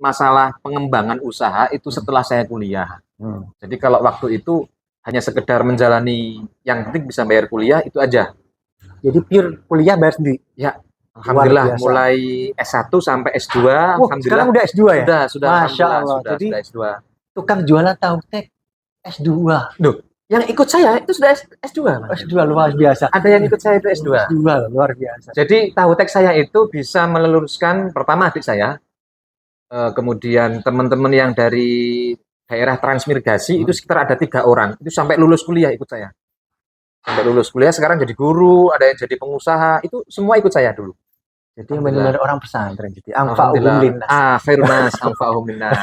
masalah pengembangan usaha itu setelah saya kuliah. Jadi kalau waktu itu hanya sekedar menjalani yang penting bisa bayar kuliah itu aja. Jadi pure kuliah bayar sendiri. Ya, alhamdulillah mulai S1 sampai S2, alhamdulillah. Sekarang udah S2 ya? Sudah Masya Allah. Sudah S2. Tukang jualan tahu tek S2. Duh, yang ikut saya itu sudah S2. S2 luar biasa. Ada yang ikut saya itu S2. S2 luar biasa. Jadi tahu tek saya itu bisa meluruskan pertama adik saya, kemudian teman-teman yang dari daerah transmigrasi itu sekitar ada 3 orang itu sampai lulus kuliah ikut saya. Sampai lulus kuliah sekarang jadi guru, ada yang jadi pengusaha, itu semua ikut saya dulu. Jadi benar-benar orang pesantren gitu. Anfa'uhum linnas. Khairun nas, anfa'uhum linnas.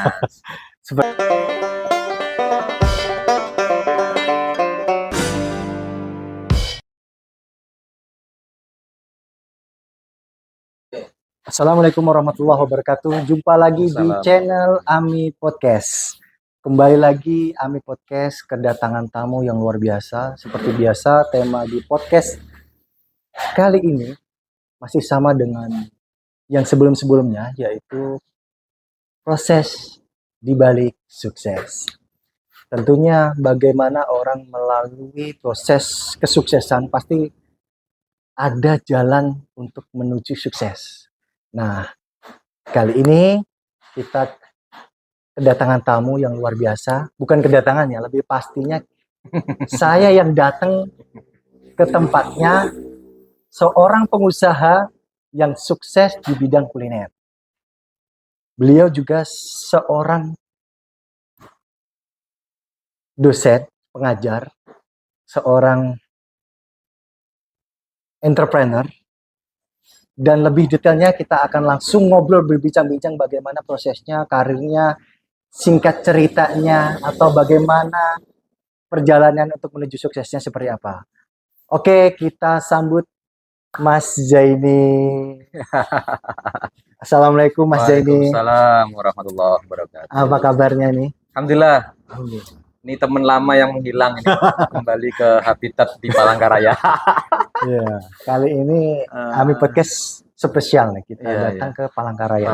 Assalamualaikum warahmatullahi wabarakatuh. Jumpa lagi di channel Ami Podcast. Kembali lagi Ami Podcast kedatangan tamu yang luar biasa. Seperti biasa tema di podcast kali ini masih sama dengan yang sebelum-sebelumnya, yaitu proses di balik sukses. Tentunya bagaimana orang melalui proses kesuksesan pasti ada jalan untuk menuju sukses. Nah, kali ini kita kedatangan tamu yang luar biasa. Bukan kedatangannya, lebih pastinya saya yang datang ke tempatnya, seorang pengusaha yang sukses di bidang kuliner. Beliau juga seorang dosen, pengajar, seorang entrepreneur. Dan lebih detailnya kita akan langsung ngobrol berbincang-bincang bagaimana prosesnya, karirnya, singkat ceritanya, atau bagaimana perjalanan untuk menuju suksesnya seperti apa. Oke, kita sambut Mas Zaini. Assalamualaikum Mas Zaini. Waalaikumsalam warahmatullahi wabarakatuh. Apa kabarnya nih? Alhamdulillah. Ini teman lama yang menghilang ini kembali ke habitat di Palangkaraya. Ya, kali ini Ami Podcast spesial nih, kita datang ke Palangkaraya.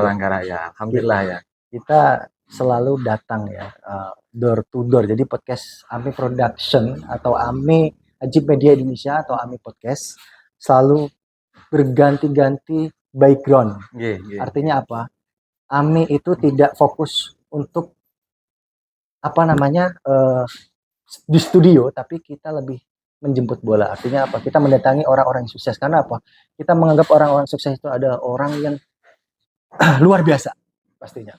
Alhamdulillah ya. Kita selalu datang ya, door to door. Jadi podcast Ami Production atau Ami Ajib Media Indonesia atau Ami Podcast selalu berganti-ganti background. Artinya apa? Ami itu tidak fokus untuk di studio, tapi kita lebih menjemput bola. Artinya apa? Kita mendatangi orang-orang yang sukses. Karena apa? Kita menganggap orang-orang sukses itu adalah orang yang luar biasa pastinya.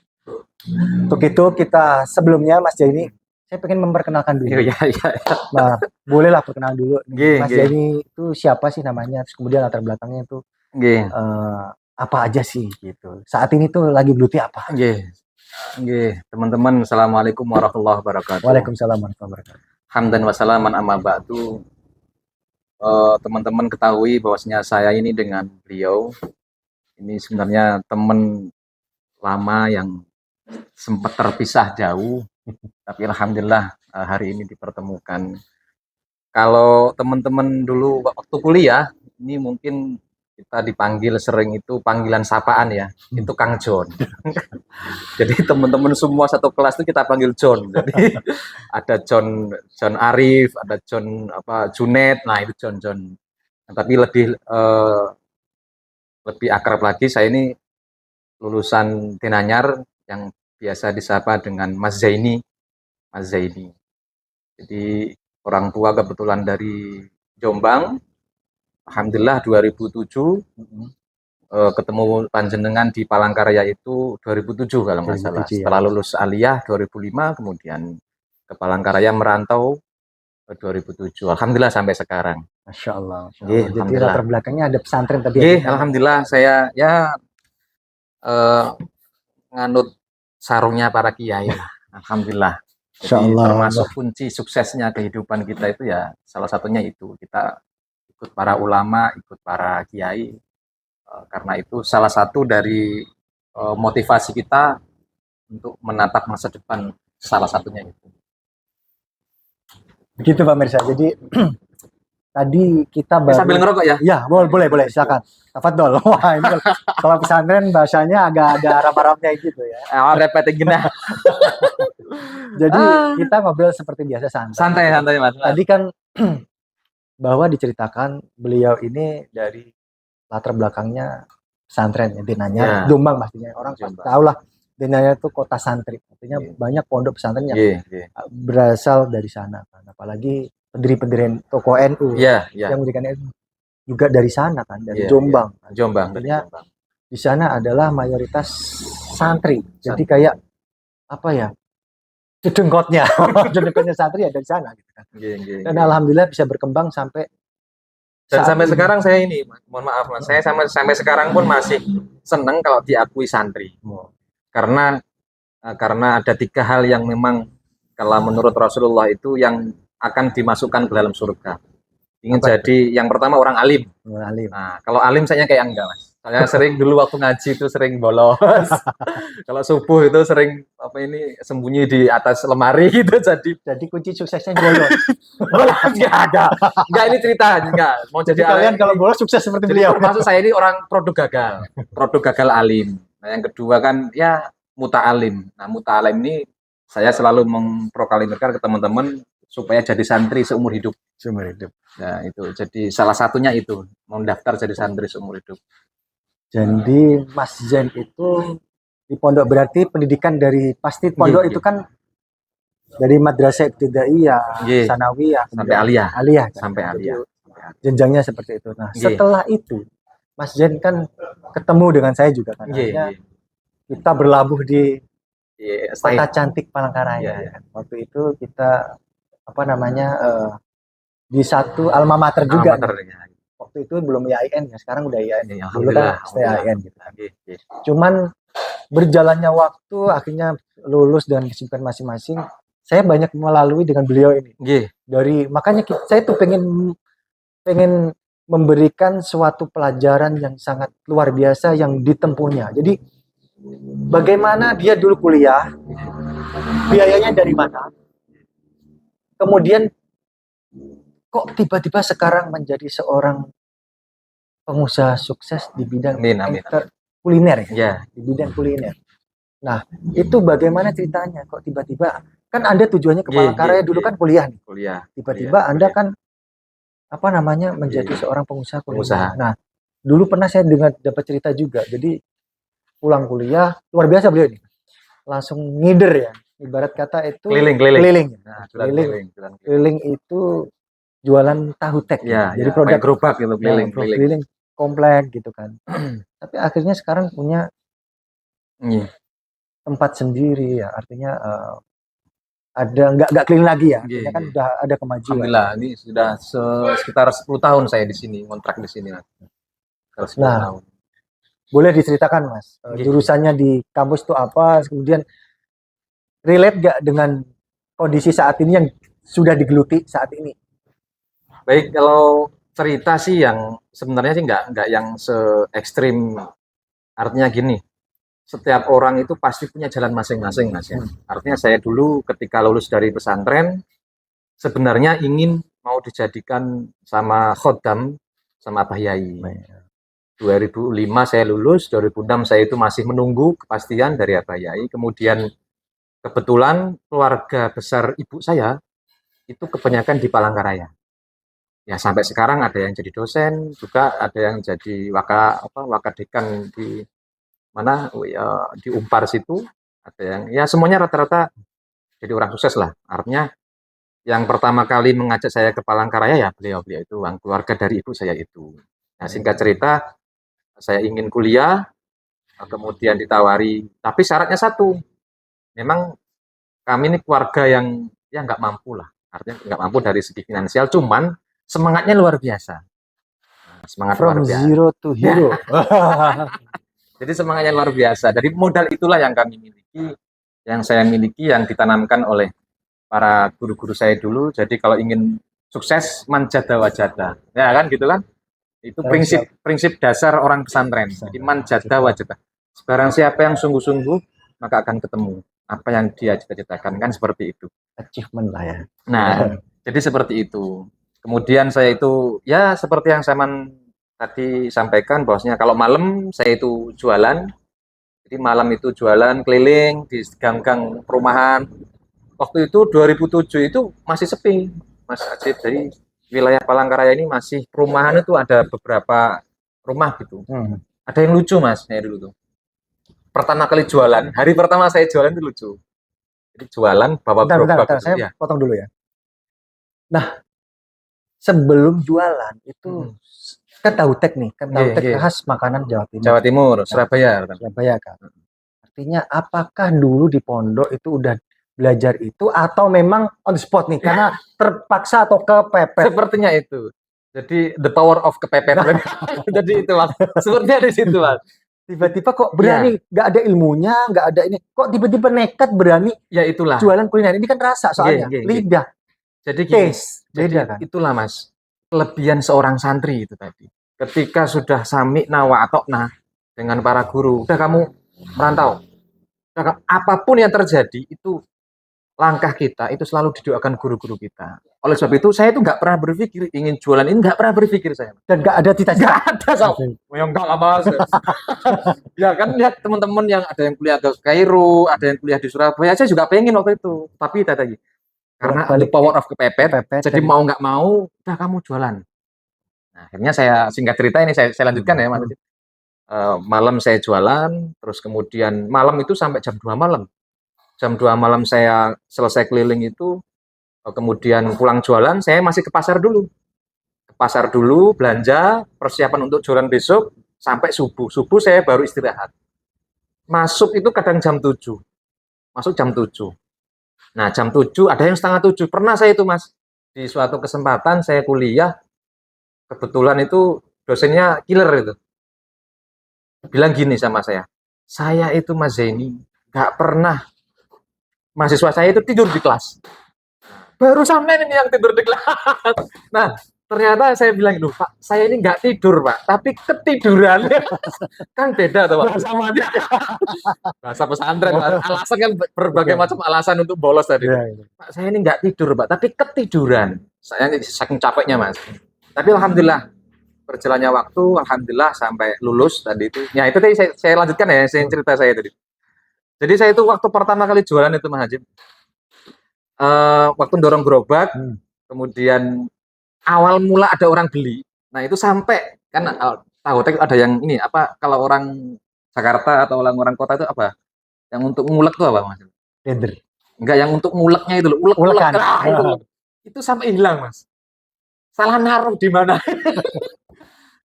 Untuk itu kita sebelumnya Mas Zaini, saya pengen memperkenalkan dulu. Nah, bolehlah perkenalan dulu. Mas Zaini itu siapa sih namanya? Terus kemudian latar belakangnya itu apa aja sih gitu. Saat ini tuh lagi geluti apa? Teman-teman, assalamualaikum warahmatullahi wabarakatuh. Waalaikumsalam warahmatullahi wabarakatuh. Hamdan wa salaman amma ba'du. Teman-teman ketahui bahwasanya saya ini dengan beliau ini sebenarnya teman lama yang sempat terpisah jauh, tapi alhamdulillah hari ini dipertemukan. Kalau teman-teman dulu waktu kuliah ini mungkin kita dipanggil sering itu panggilan sapaan ya, itu Kang John. Jadi teman-teman semua satu kelas itu kita panggil John. Jadi ada John Arif, ada John Junet, nah itu John. Nah, tapi lebih akrab lagi, saya ini lulusan Tinanyar yang biasa disapa dengan Mas Zaini. Jadi orang tua kebetulan dari Jombang. Alhamdulillah 2007 ketemu panjenengan di Palangkaraya itu 2007 kalau nggak salah. Setelah lulus aliyah 2005 kemudian ke Palangkaraya merantau 2007. Alhamdulillah sampai sekarang. Masya Allah. Jadi latar belakangnya ada pesantren tadi. Alhamdulillah saya ya nganut sarungnya para kiai. Alhamdulillah. Jadi termasuk kunci suksesnya kehidupan kita itu ya salah satunya itu kita ikut para ulama, ikut para kiai, karena itu salah satu dari motivasi kita untuk menatap masa depan, salah satunya itu. Begitu Pak Mirsa. Jadi tadi kita Sambil ngerokok ya? Ya, boleh, silakan. Tafadhol. Wah, ini kalau pesantren bahasanya agak ada Arab-Arabnya gitu ya. Repeting genah. Jadi kita ngobrol seperti biasa santai. Santai Mas. Tadi kan bahwa diceritakan beliau ini dari latar belakangnya pesantren ya, Denanyar, Jombang pastinya. Orang tahu lah Denanyar itu kota santri. Artinya banyak pondok pesantren yang berasal dari sana kan. Apalagi pendiri-pendiri toko NU yang mendirikan NU juga dari sana kan, dari Jombang. Jombang. Artinya di sana adalah mayoritas santri. Jadi kayak apa ya? Jedengkotnya santri ya dari sana gitu kan. Dan alhamdulillah bisa berkembang sampai sekarang saya ini, mohon maaf Mas, saya sampai sekarang pun masih seneng kalau diakui santri. Karena ada 3 hal yang memang kalau menurut Rasulullah itu yang akan dimasukkan ke dalam surga. Ingin jadi yang pertama orang alim. Nah, kalau alim saya kayak enggak Mas. Saya sering dulu waktu ngaji itu sering bolos. Kalau subuh itu sering sembunyi di atas lemari gitu. Jadi kunci suksesnya bolos. Enggak ada. Enggak, ini cerita enggak. Mau jadi kalian kalau bolos sukses seperti beliau. Maksud saya ini orang produk gagal. Produk gagal alim. Nah, yang kedua kan ya muta'alim. Nah, muta'alim ini saya selalu memproklamasikan ke teman-teman supaya jadi santri seumur hidup. Nah, itu. Jadi salah satunya itu, mau daftar jadi santri seumur hidup. Jadi Mas Zen itu di pondok berarti pendidikan dari pasti pondok itu kan dari madrasah ibtidaiyah, sanawiyah, sampai aliyah kan? Sampai aliyah. Jenjangnya seperti itu. Nah, setelah itu Mas Zen kan ketemu dengan saya juga kan. Kita berlabuh di kota cantik Palangkaraya. Kan? Waktu itu kita di satu alma mater juga. Waktu itu belum IAIN ya, sekarang udah IAIN. Dulu kan IAIN gitu. Cuman berjalannya waktu akhirnya lulus dengan kesibukan masing-masing. Saya banyak melalui dengan beliau ini. Makanya saya tuh pengen memberikan suatu pelajaran yang sangat luar biasa yang ditempuhnya. Jadi bagaimana dia dulu kuliah, biayanya dari mana? Kemudian kok tiba-tiba sekarang menjadi seorang pengusaha sukses di bidang kuliner ya? Di bidang kuliner. Nah, itu bagaimana ceritanya? Kok tiba-tiba kan Anda tujuannya ke Palangkaraya dulu kan kuliah nih. Tiba-tiba Anda kan menjadi seorang pengusaha kuliner. Nah, dulu pernah saya dapat cerita juga. Jadi pulang kuliah luar biasa beliau ini. Langsung ngider ya. Ibarat kata itu keliling. Nah, keliling itu jualan tahu tek jadi produk gerobak gitu, keliling komplek gitu kan. Tapi akhirnya sekarang punya tempat sendiri ya, artinya ada nggak keliling lagi ya, artinya kan udah ada kemajuan. Alhamdulillah, ini sudah sekitar 10 tahun saya di sini, kontrak di sini. Tahun. Boleh diceritakan Mas, jurusannya di kampus itu apa, kemudian relate gak dengan kondisi saat ini yang sudah digeluti saat ini? Baik, kalau cerita sih yang sebenarnya sih nggak yang se ekstrim. Artinya gini, setiap orang itu pasti punya jalan masing-masing Mas ya. Artinya saya dulu ketika lulus dari pesantren sebenarnya ingin mau dijadikan sama khodam sama Abah Yai. 2005 saya lulus, 2006 saya itu masih menunggu kepastian dari Abah Yai. Kemudian kebetulan keluarga besar ibu saya itu kebanyakan di Palangkaraya. Ya sampai sekarang ada yang jadi dosen, juga ada yang jadi wakadekan di mana di Umpar situ, ada yang ya semuanya rata-rata jadi orang sukses lah. Artinya yang pertama kali mengajak saya ke Palangkaraya ya beliau itu keluarga dari ibu saya itu. Nah, singkat cerita saya ingin kuliah, kemudian ditawari, tapi syaratnya satu, memang kami ini keluarga yang ya nggak mampu lah, artinya nggak mampu dari segi finansial, cuman semangatnya luar biasa. Semangat From luar biasa. Zero to hero. Jadi semangatnya luar biasa. Dari modal itulah yang kami miliki, yang saya miliki, yang ditanamkan oleh para guru-guru saya dulu. Jadi kalau ingin sukses manjada wajada, ya kan gitu kan? Itu prinsip dasar orang pesantren. Jadi manjada wajada. Sekarang siapa yang sungguh-sungguh maka akan ketemu apa yang dia cita-citakan, kan seperti itu. Achievement lah ya. Nah, jadi seperti itu. Kemudian saya itu ya seperti yang Saman tadi sampaikan bahwasanya kalau malam saya itu jualan. Jadi malam itu jualan keliling di gang-gang perumahan. Waktu itu 2007 itu masih sepi, Mas Ajib. Jadi wilayah Palangkaraya ini masih perumahan itu ada beberapa rumah gitu. Ada yang lucu Mas, saya dulu tuh. Pertama kali jualan, hari pertama saya jualan itu lucu. Jadi jualan bawa gerobak gitu. Saya Ya. potong dulu ya. Nah, sebelum jualan itu kan tahu tek nih, kan tahu tek khas makanan Jawa Timur. Jawa Timur, Surabaya. Surabaya kan. Artinya apakah dulu di pondok itu udah belajar itu atau memang on the spot nih karena terpaksa atau kepepet? Sepertinya itu. Jadi the power of kepepet. Jadi itu Mas. Sepertinya di situ Mas. Tiba-tiba kok berani, nggak ada ilmunya, nggak ada ini, kok tiba-tiba nekat berani? Ya itulah. Jualan kuliner ini kan rasa soalnya, lidah. Jadi gini, beda kan? Itulah Mas, kelebihan seorang santri itu tadi. Ketika sudah sami nawa atau nah dengan para guru, udah kamu merantau. Apapun yang terjadi itu langkah kita itu selalu didoakan guru-guru kita. Oleh sebab itu saya itu nggak pernah berpikir ingin jualan ini, nggak pernah berpikir saya. Dan nggak ada cita-cita. Nggak ada sama. Yang enggak lah Mas. Ya kan lihat teman-teman yang ada yang kuliah ke Kairo, ada yang kuliah di Surabaya, saya juga pengen waktu itu. Tapi tadi karena the power of kepepet, jadi mau nggak mau, udah kamu jualan. Nah, akhirnya saya singkat cerita ini saya lanjutkan ya Mas. Malam saya jualan, terus kemudian malam itu sampai jam 2 malam. Jam 2 malam saya selesai keliling itu, kemudian pulang jualan, saya masih ke pasar dulu. Ke pasar dulu, belanja, persiapan untuk jualan besok, sampai subuh. Subuh saya baru istirahat. Masuk itu kadang jam 7. Masuk jam 7. Nah, jam 7, ada yang setengah 7. Pernah saya itu, Mas. Di suatu kesempatan saya kuliah, kebetulan itu dosennya killer itu. Bilang gini sama saya itu Mas Zaini, nggak pernah mahasiswa saya itu tidur di kelas. Baru sampai ini yang tidur di kelas. Nah, ternyata saya bilang, loh Pak, saya ini nggak tidur Pak, tapi ketiduran. Kan beda tuh Pak. Bahasa pesantren, alasan kan berbagai macam alasan untuk bolos tadi. Pak, saya ini nggak tidur Pak, tapi ketiduran. Saya saking capeknya Mas. Tapi alhamdulillah, berjalannya waktu, alhamdulillah sampai lulus tadi itu. Ya itu tadi saya lanjutkan ya, saya cerita saya tadi. Jadi saya itu waktu pertama kali jualan itu Mas Hajim, waktu dorong gerobak, kemudian awal mula ada orang beli. Nah itu sampai kan tahu ada yang ini apa kalau orang Jakarta atau orang kota itu apa? Yang untuk ngulek itu apa Mas? Blender. Enggak, yang untuk nguleknya itu loh, ulek-ulek. Nah, itu sampai hilang Mas. Salah naruh di mana?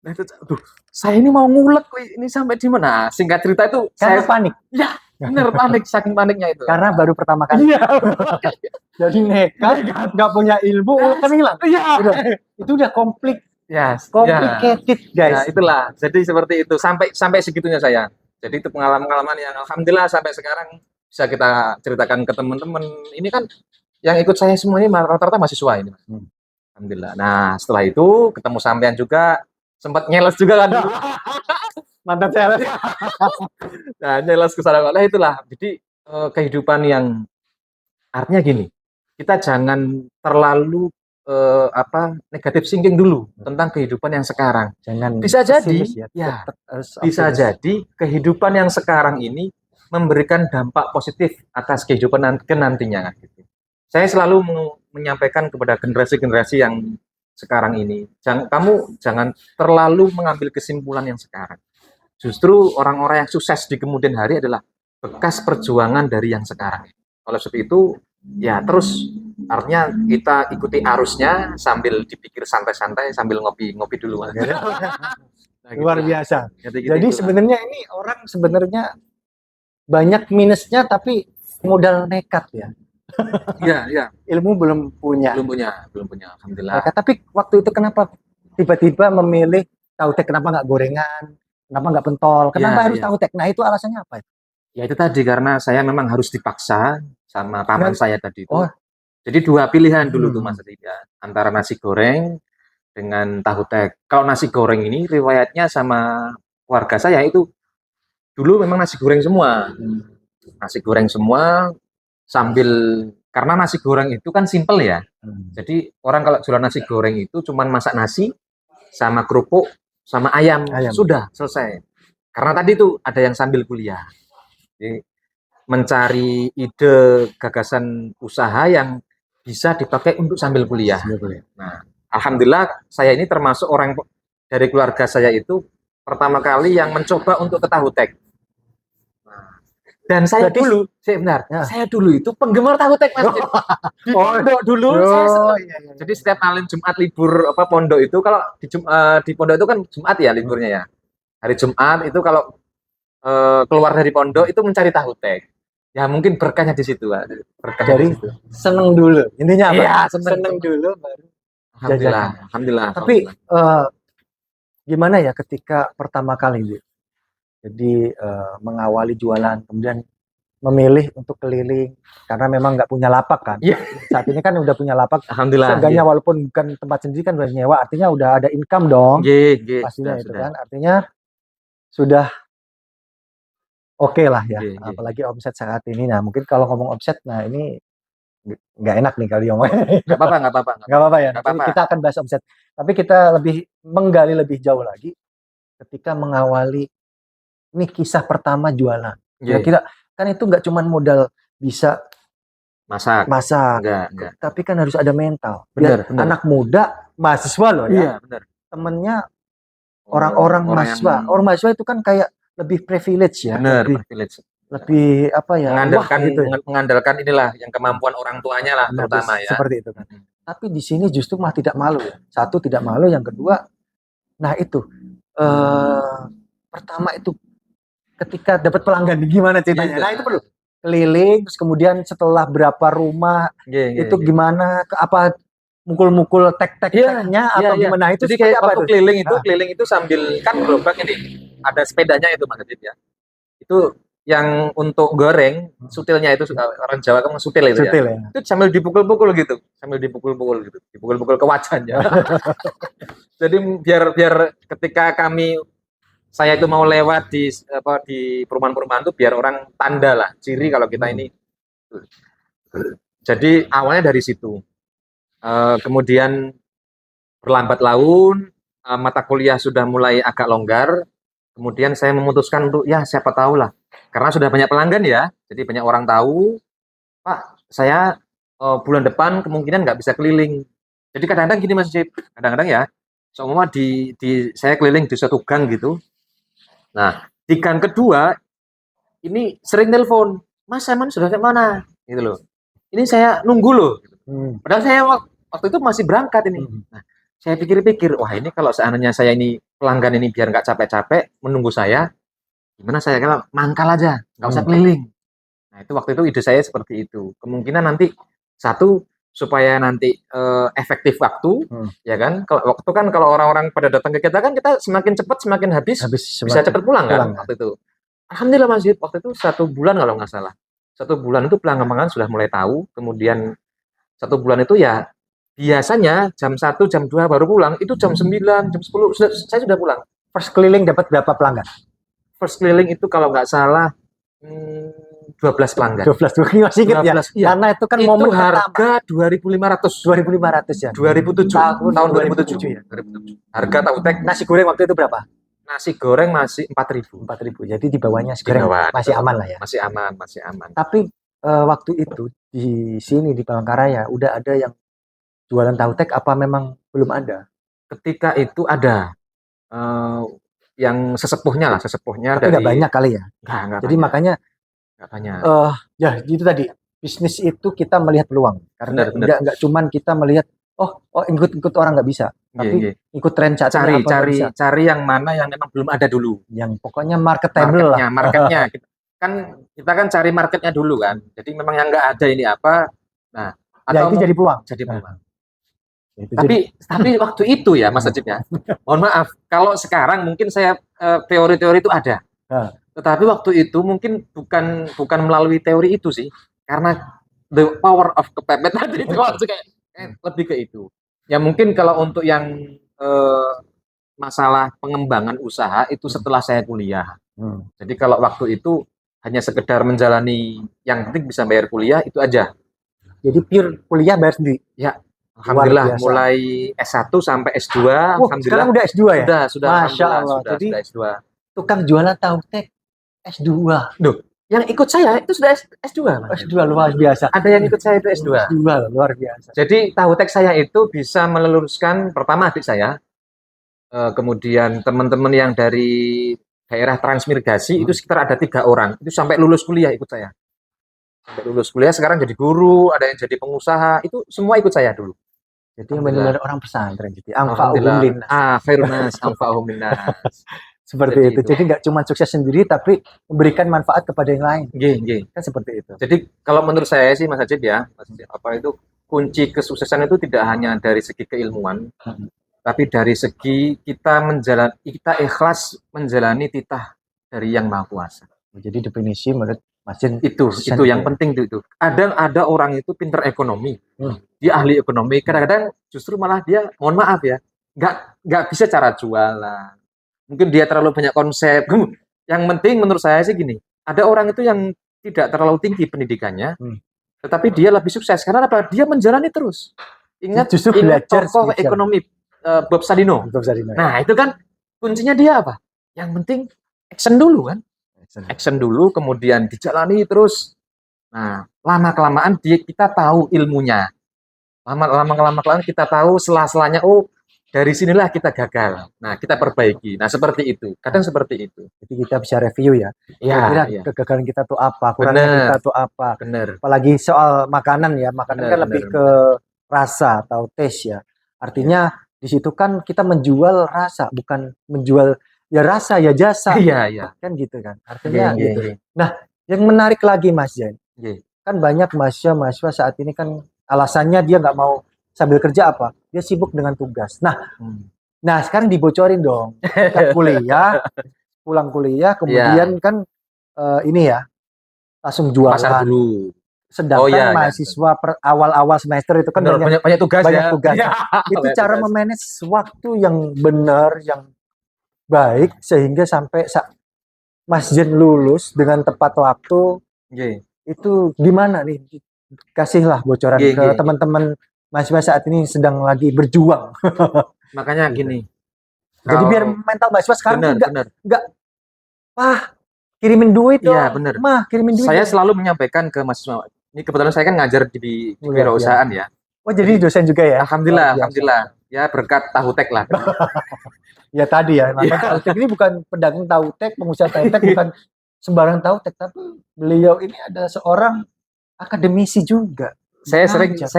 Nah itu, aduh, saya ini mau ngulek ini sampai di mana? Nah, singkat cerita itu karena saya panik. Ya, bener panik, saking paniknya itu. Karena baru pertama kali. Iya. Jadi nekat, nggak punya ilmu, kan hilang. Iya. Itu udah complicated, ya. guys. Ya, itulah. Jadi seperti itu sampai segitunya saya. Jadi itu pengalaman-pengalaman yang alhamdulillah sampai sekarang bisa kita ceritakan ke teman-teman. Ini kan yang ikut saya semua ini rata-rata mahasiswa ini, Mas. Alhamdulillah. Nah, setelah itu ketemu sampean juga, sempat nyeles juga kan. Mantan sales. Nah, nyeles ke sana. Nah, itulah. Jadi kehidupan yang artinya gini, kita jangan terlalu negatif thinking dulu tentang kehidupan yang sekarang. Jangan bisa jadi, bisa jadi kehidupan yang sekarang ini memberikan dampak positif atas kehidupan nantinya. Saya selalu menyampaikan kepada generasi-generasi yang sekarang ini, kamu jangan terlalu mengambil kesimpulan yang sekarang. Justru orang-orang yang sukses di kemudian hari adalah bekas perjuangan dari yang sekarang. Oleh sebab itu, ya terus artinya kita ikuti arusnya sambil dipikir santai-santai sambil ngopi-ngopi dulu. Nah, luar biasa. Jadi sebenarnya ini orang sebenarnya banyak minusnya tapi modal nekat ya. Iya. Ilmu belum punya. Belum punya. Alhamdulillah. Tapi waktu itu kenapa tiba-tiba memilih tahu tek, kenapa nggak gorengan? Kenapa nggak pentol? Kenapa harus tahu tek? Nah itu alasannya apa? Ya itu tadi karena saya memang harus dipaksa sama paman saya tadi itu. Jadi dua pilihan dulu tuh Mas Rida, antara nasi goreng dengan tahu tek. Kalau nasi goreng ini riwayatnya sama keluarga saya itu dulu memang nasi goreng semua. Nasi goreng semua sambil karena nasi goreng itu kan simple ya. Hmm. Jadi orang kalau jualan nasi goreng itu cuman masak nasi sama kerupuk sama ayam. Sudah selesai. Karena tadi tuh ada yang sambil kuliah. Jadi mencari ide gagasan usaha yang bisa dipakai untuk sambil kuliah. Nah, alhamdulillah saya ini termasuk orang dari keluarga saya itu pertama kali yang mencoba untuk ke tahu tek. Nah, dan saya dulu, saya dulu itu penggemar tahu tek Mas. Di pondok dulu saya senang. Jadi setiap malam Jumat libur pondok itu, kalau di pondok itu kan Jumat ya liburnya ya. Hari Jumat itu kalau keluar dari pondok itu mencari tahu tek. Ya mungkin berkahnya di situ, Pak. Berkahnya Jadi di situ. seneng dulu. Intinya apa? Iya, seneng dulu baru alhamdulillah, jajan. alhamdulillah. Tapi gimana ya ketika pertama kali jadi mengawali jualan, kemudian memilih untuk keliling karena memang nggak punya lapak kan? Iya. Saat ini kan udah punya lapak. Alhamdulillah. Seenggaknya walaupun bukan tempat sendiri kan udah nyewa, artinya udah ada income dong. Pastinya itu kan, artinya sudah oke lah ya, apalagi omset saat ini. Nah mungkin kalau ngomong omset, nah ini nggak enak nih kali ngomongnya. Nggak apa-apa ya. Kita akan bahas omset. Tapi kita lebih menggali lebih jauh lagi ketika mengawali ini kisah pertama jualan. Kira-kira kan itu nggak cuma modal bisa masak, enggak. Tapi kan harus ada mental. Benar. Anak muda, mahasiswa loh ya. Iya, benar. Temennya orang-orang mahasiswa. Orang mahasiswa itu kan kayak lebih privilege ya. Benar, privilege. Lebih apa ya? Mengandalkan inilah yang kemampuan orang tuanya lah terutama ya. Seperti itu kan. Tapi di sini justru mah tidak malu ya. Satu tidak malu, yang kedua, nah itu pertama itu ketika dapat pelanggan gimana ceritanya? Nah itu perlu keliling, terus kemudian setelah berapa rumah itu gimana? Apa mukul-mukul tek-teknya atau gimana itu? Jadi kayak waktu keliling itu sambil kan gerobak ini ada sepedanya itu Mas Adit ya. Itu yang untuk goreng sutilnya itu orang Jawa kan sutil itu ya. Itu sambil dipukul-pukul gitu, dipukul-pukul ke wajahnya. Jadi biar ketika saya itu mau lewat di perumahan-perumahan itu biar orang tanda lah, ciri kalau kita ini. Jadi awalnya dari situ. Kemudian berlambat laun, mata kuliah sudah mulai agak longgar. Kemudian saya memutuskan untuk siapa tahu lah. Karena sudah banyak pelanggan ya, jadi banyak orang tahu, Pak, saya bulan depan kemungkinan nggak bisa keliling. Jadi kadang-kadang gini Mas Cip, kadang-kadang ya, semua saya keliling di suatu gang gitu. Nah, di gang kedua, ini sering telepon, Mas Saman sudah sampai mana? Gitu loh. Ini saya nunggu loh. Padahal saya waktu itu masih berangkat ini. Nah, saya pikir-pikir, wah ini kalau seandainya saya ini pelanggan ini biar nggak capek-capek menunggu saya, gimana saya kalau mangkal aja, nggak usah keliling. Nah itu waktu itu ide saya seperti itu. Kemungkinan nanti satu supaya nanti efektif waktu, ya kan? Kalau orang-orang pada datang ke kita kan kita semakin cepat semakin habis bisa cepat pulang kan waktu itu. Alhamdulillah Mas Yud, waktu itu 1 bulan kalau nggak salah. 1 bulan itu pelanggan sudah mulai tahu. Kemudian 1 bulan itu ya biasanya jam 1, jam 2 baru pulang. Itu jam 9, jam 10 saya sudah pulang. First keliling dapat berapa pelanggan? First keliling itu kalau nggak salah 12 pelanggan. 12 masih ingat ya? Karena itu kan momen harga 2.500 ya. 2007 tahun 2007 ya. Harga tahu tek nasi goreng waktu itu berapa? Nasi goreng masih 4.000. Jadi di bawahnya nasi goreng masih aman lah ya. Masih aman. Tapi waktu itu di sini di Palangkaraya udah ada yang jualan tahu tek apa memang belum ada? Ketika itu ada yang sesepuhnya. Tapi nggak banyak kali ya. Nggak jadi banyak. Makanya nggak banyak. Ya itu tadi bisnis itu kita melihat peluang karena nggak cuman kita melihat ikut orang nggak bisa, tapi ikut tren cari yang mana yang memang belum ada dulu. Yang pokoknya marketable lah. Marketnya kita kan cari marketnya dulu kan. Jadi memang yang nggak ada ini apa. Nah, atau itu jadi peluang. Tapi waktu itu ya Mas Ajib ya, mohon maaf kalau sekarang mungkin saya teori-teori itu ada, tetapi waktu itu mungkin bukan melalui teori itu sih, karena the power of kepepet tadi itu kayak lebih ke itu. Ya mungkin kalau untuk yang masalah pengembangan usaha itu setelah saya kuliah. Jadi kalau waktu itu hanya sekedar menjalani yang penting bisa bayar kuliah itu aja. Jadi pure kuliah bayar sendiri. Ya, alhamdulillah biasa. mulai S1 sampai S2, Wah, alhamdulillah. sekarang udah S2 ya? Sudah, Masya alhamdulillah, Allah. sudah Jadi S2. tukang jualan tahu tek S2. Duh, yang ikut saya itu sudah S2, Mas. S2 luar biasa. Ada yang ikut saya itu S2. S2 luar biasa. Jadi tahu tek saya itu bisa meluruskan pertama adik saya, kemudian teman-teman yang dari daerah transmigrasi itu sekitar ada 3 orang. Itu sampai lulus kuliah ikut saya. Sampai lulus kuliah sekarang jadi guru, ada yang jadi pengusaha, itu semua ikut saya dulu. Jadi benar-benar orang pesantren jadi Alhamdulillah. anfa'uhum linnas. Khairun nas, anfa'uhum linnas. Seperti Jadi itu. itu. Jadi nggak cuma sukses sendiri tapi memberikan manfaat kepada yang lain. Nggih. Kan seperti itu. Jadi kalau menurut saya sih Mas Ajib ya, apa itu kunci kesuksesan itu tidak hanya dari segi keilmuan, tapi dari segi kita ikhlas menjalani titah dari Yang Maha Kuasa. Jadi definisi menurut Mas Jin Itu yang penting itu. Ada orang itu pinter ekonomi, dia ahli ekonomi, kadang-kadang justru malah dia, mohon maaf ya, nggak bisa cara jualan. Mungkin dia terlalu banyak konsep. Yang penting menurut saya sih gini, ada orang itu yang tidak terlalu tinggi pendidikannya, tetapi dia lebih sukses karena apa? Dia menjalani terus. Ingat belajar tokoh ekonomi Bob Sadino. Nah itu kan kuncinya dia apa? Yang penting action dulu kan. Action dulu, kemudian dijalani terus. Nah, lama-kelamaan kita tahu ilmunya. Lama-kelamaan kita tahu sela-selanya, oh dari sinilah kita gagal. Nah, kita perbaiki. Nah, seperti itu. Kadang seperti itu. Jadi kita bisa review ya. Kira-kira kegagalan kita tuh apa, kurangnya kita tuh apa. Bener. Apalagi soal makanan ya. Makanan kan lebih ke rasa atau taste ya. Artinya di situ kan kita menjual rasa, bukan menjual ya rasa ya jasa. Iya. Kan gitu kan. Artinya gitu. Nah, yang menarik lagi Mas Jen. Kan banyak mahasiswa saat ini kan alasannya dia nggak mau sambil kerja apa? Dia sibuk dengan tugas. Nah sekarang dibocorin dong. Kita kuliah, pulang kuliah, kemudian kan ini ya langsung jualan. Pasar dulu. Sedangkan mahasiswa awal-awal semester itu kan banyak tugas. Itu cara memanage waktu yang benar, yang baik sehingga sampai Mas Jen lulus dengan tepat waktu. Itu gimana nih? Kasihlah bocoran ke teman-teman mahasiswa saat ini sedang lagi berjuang. Makanya gini. Jadi biar mental mahasiswa sekarang enggak kirimin duit dong. Iya, benar. Kirimin duit. Saya selalu menyampaikan ke mahasiswa. Ini kebetulan saya kan ngajar di kewirausahaan ya. Oh, jadi dosen juga ya? Alhamdulillah. Ya berkat tahu tek lah. Ya tadi ya. Tahu tek ini bukan pedagang tahu tek, pengusaha tahu tek, bukan sembarang tahu tek, tapi beliau ini adalah seorang akademisi juga. Saya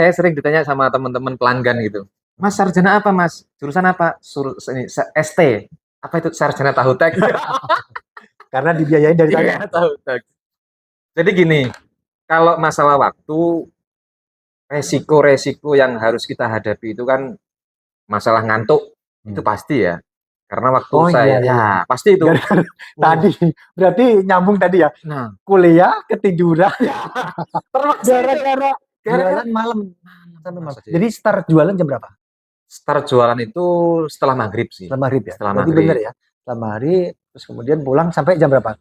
sering ditanya sama teman-teman pelanggan gitu. Mas, sarjana apa, Mas? Jurusan apa? ST. Apa itu sarjana tahu tek? Karena dibiayain dari tadi. Tahu tek. Jadi gini, kalau masalah waktu, resiko-resiko yang harus kita hadapi itu kan masalah ngantuk, itu pasti ya. Karena waktu pasti itu. Tadi berarti nyambung tadi ya. Nah, kuliah ketiduran. Gara-gara jualan malam. Jadi start jualan jam berapa? Start jualan itu setelah maghrib sih. Setelah maghrib ya. Setelah maghrib. Bener ya. Setelah maghrib, terus kemudian pulang sampai jam berapa?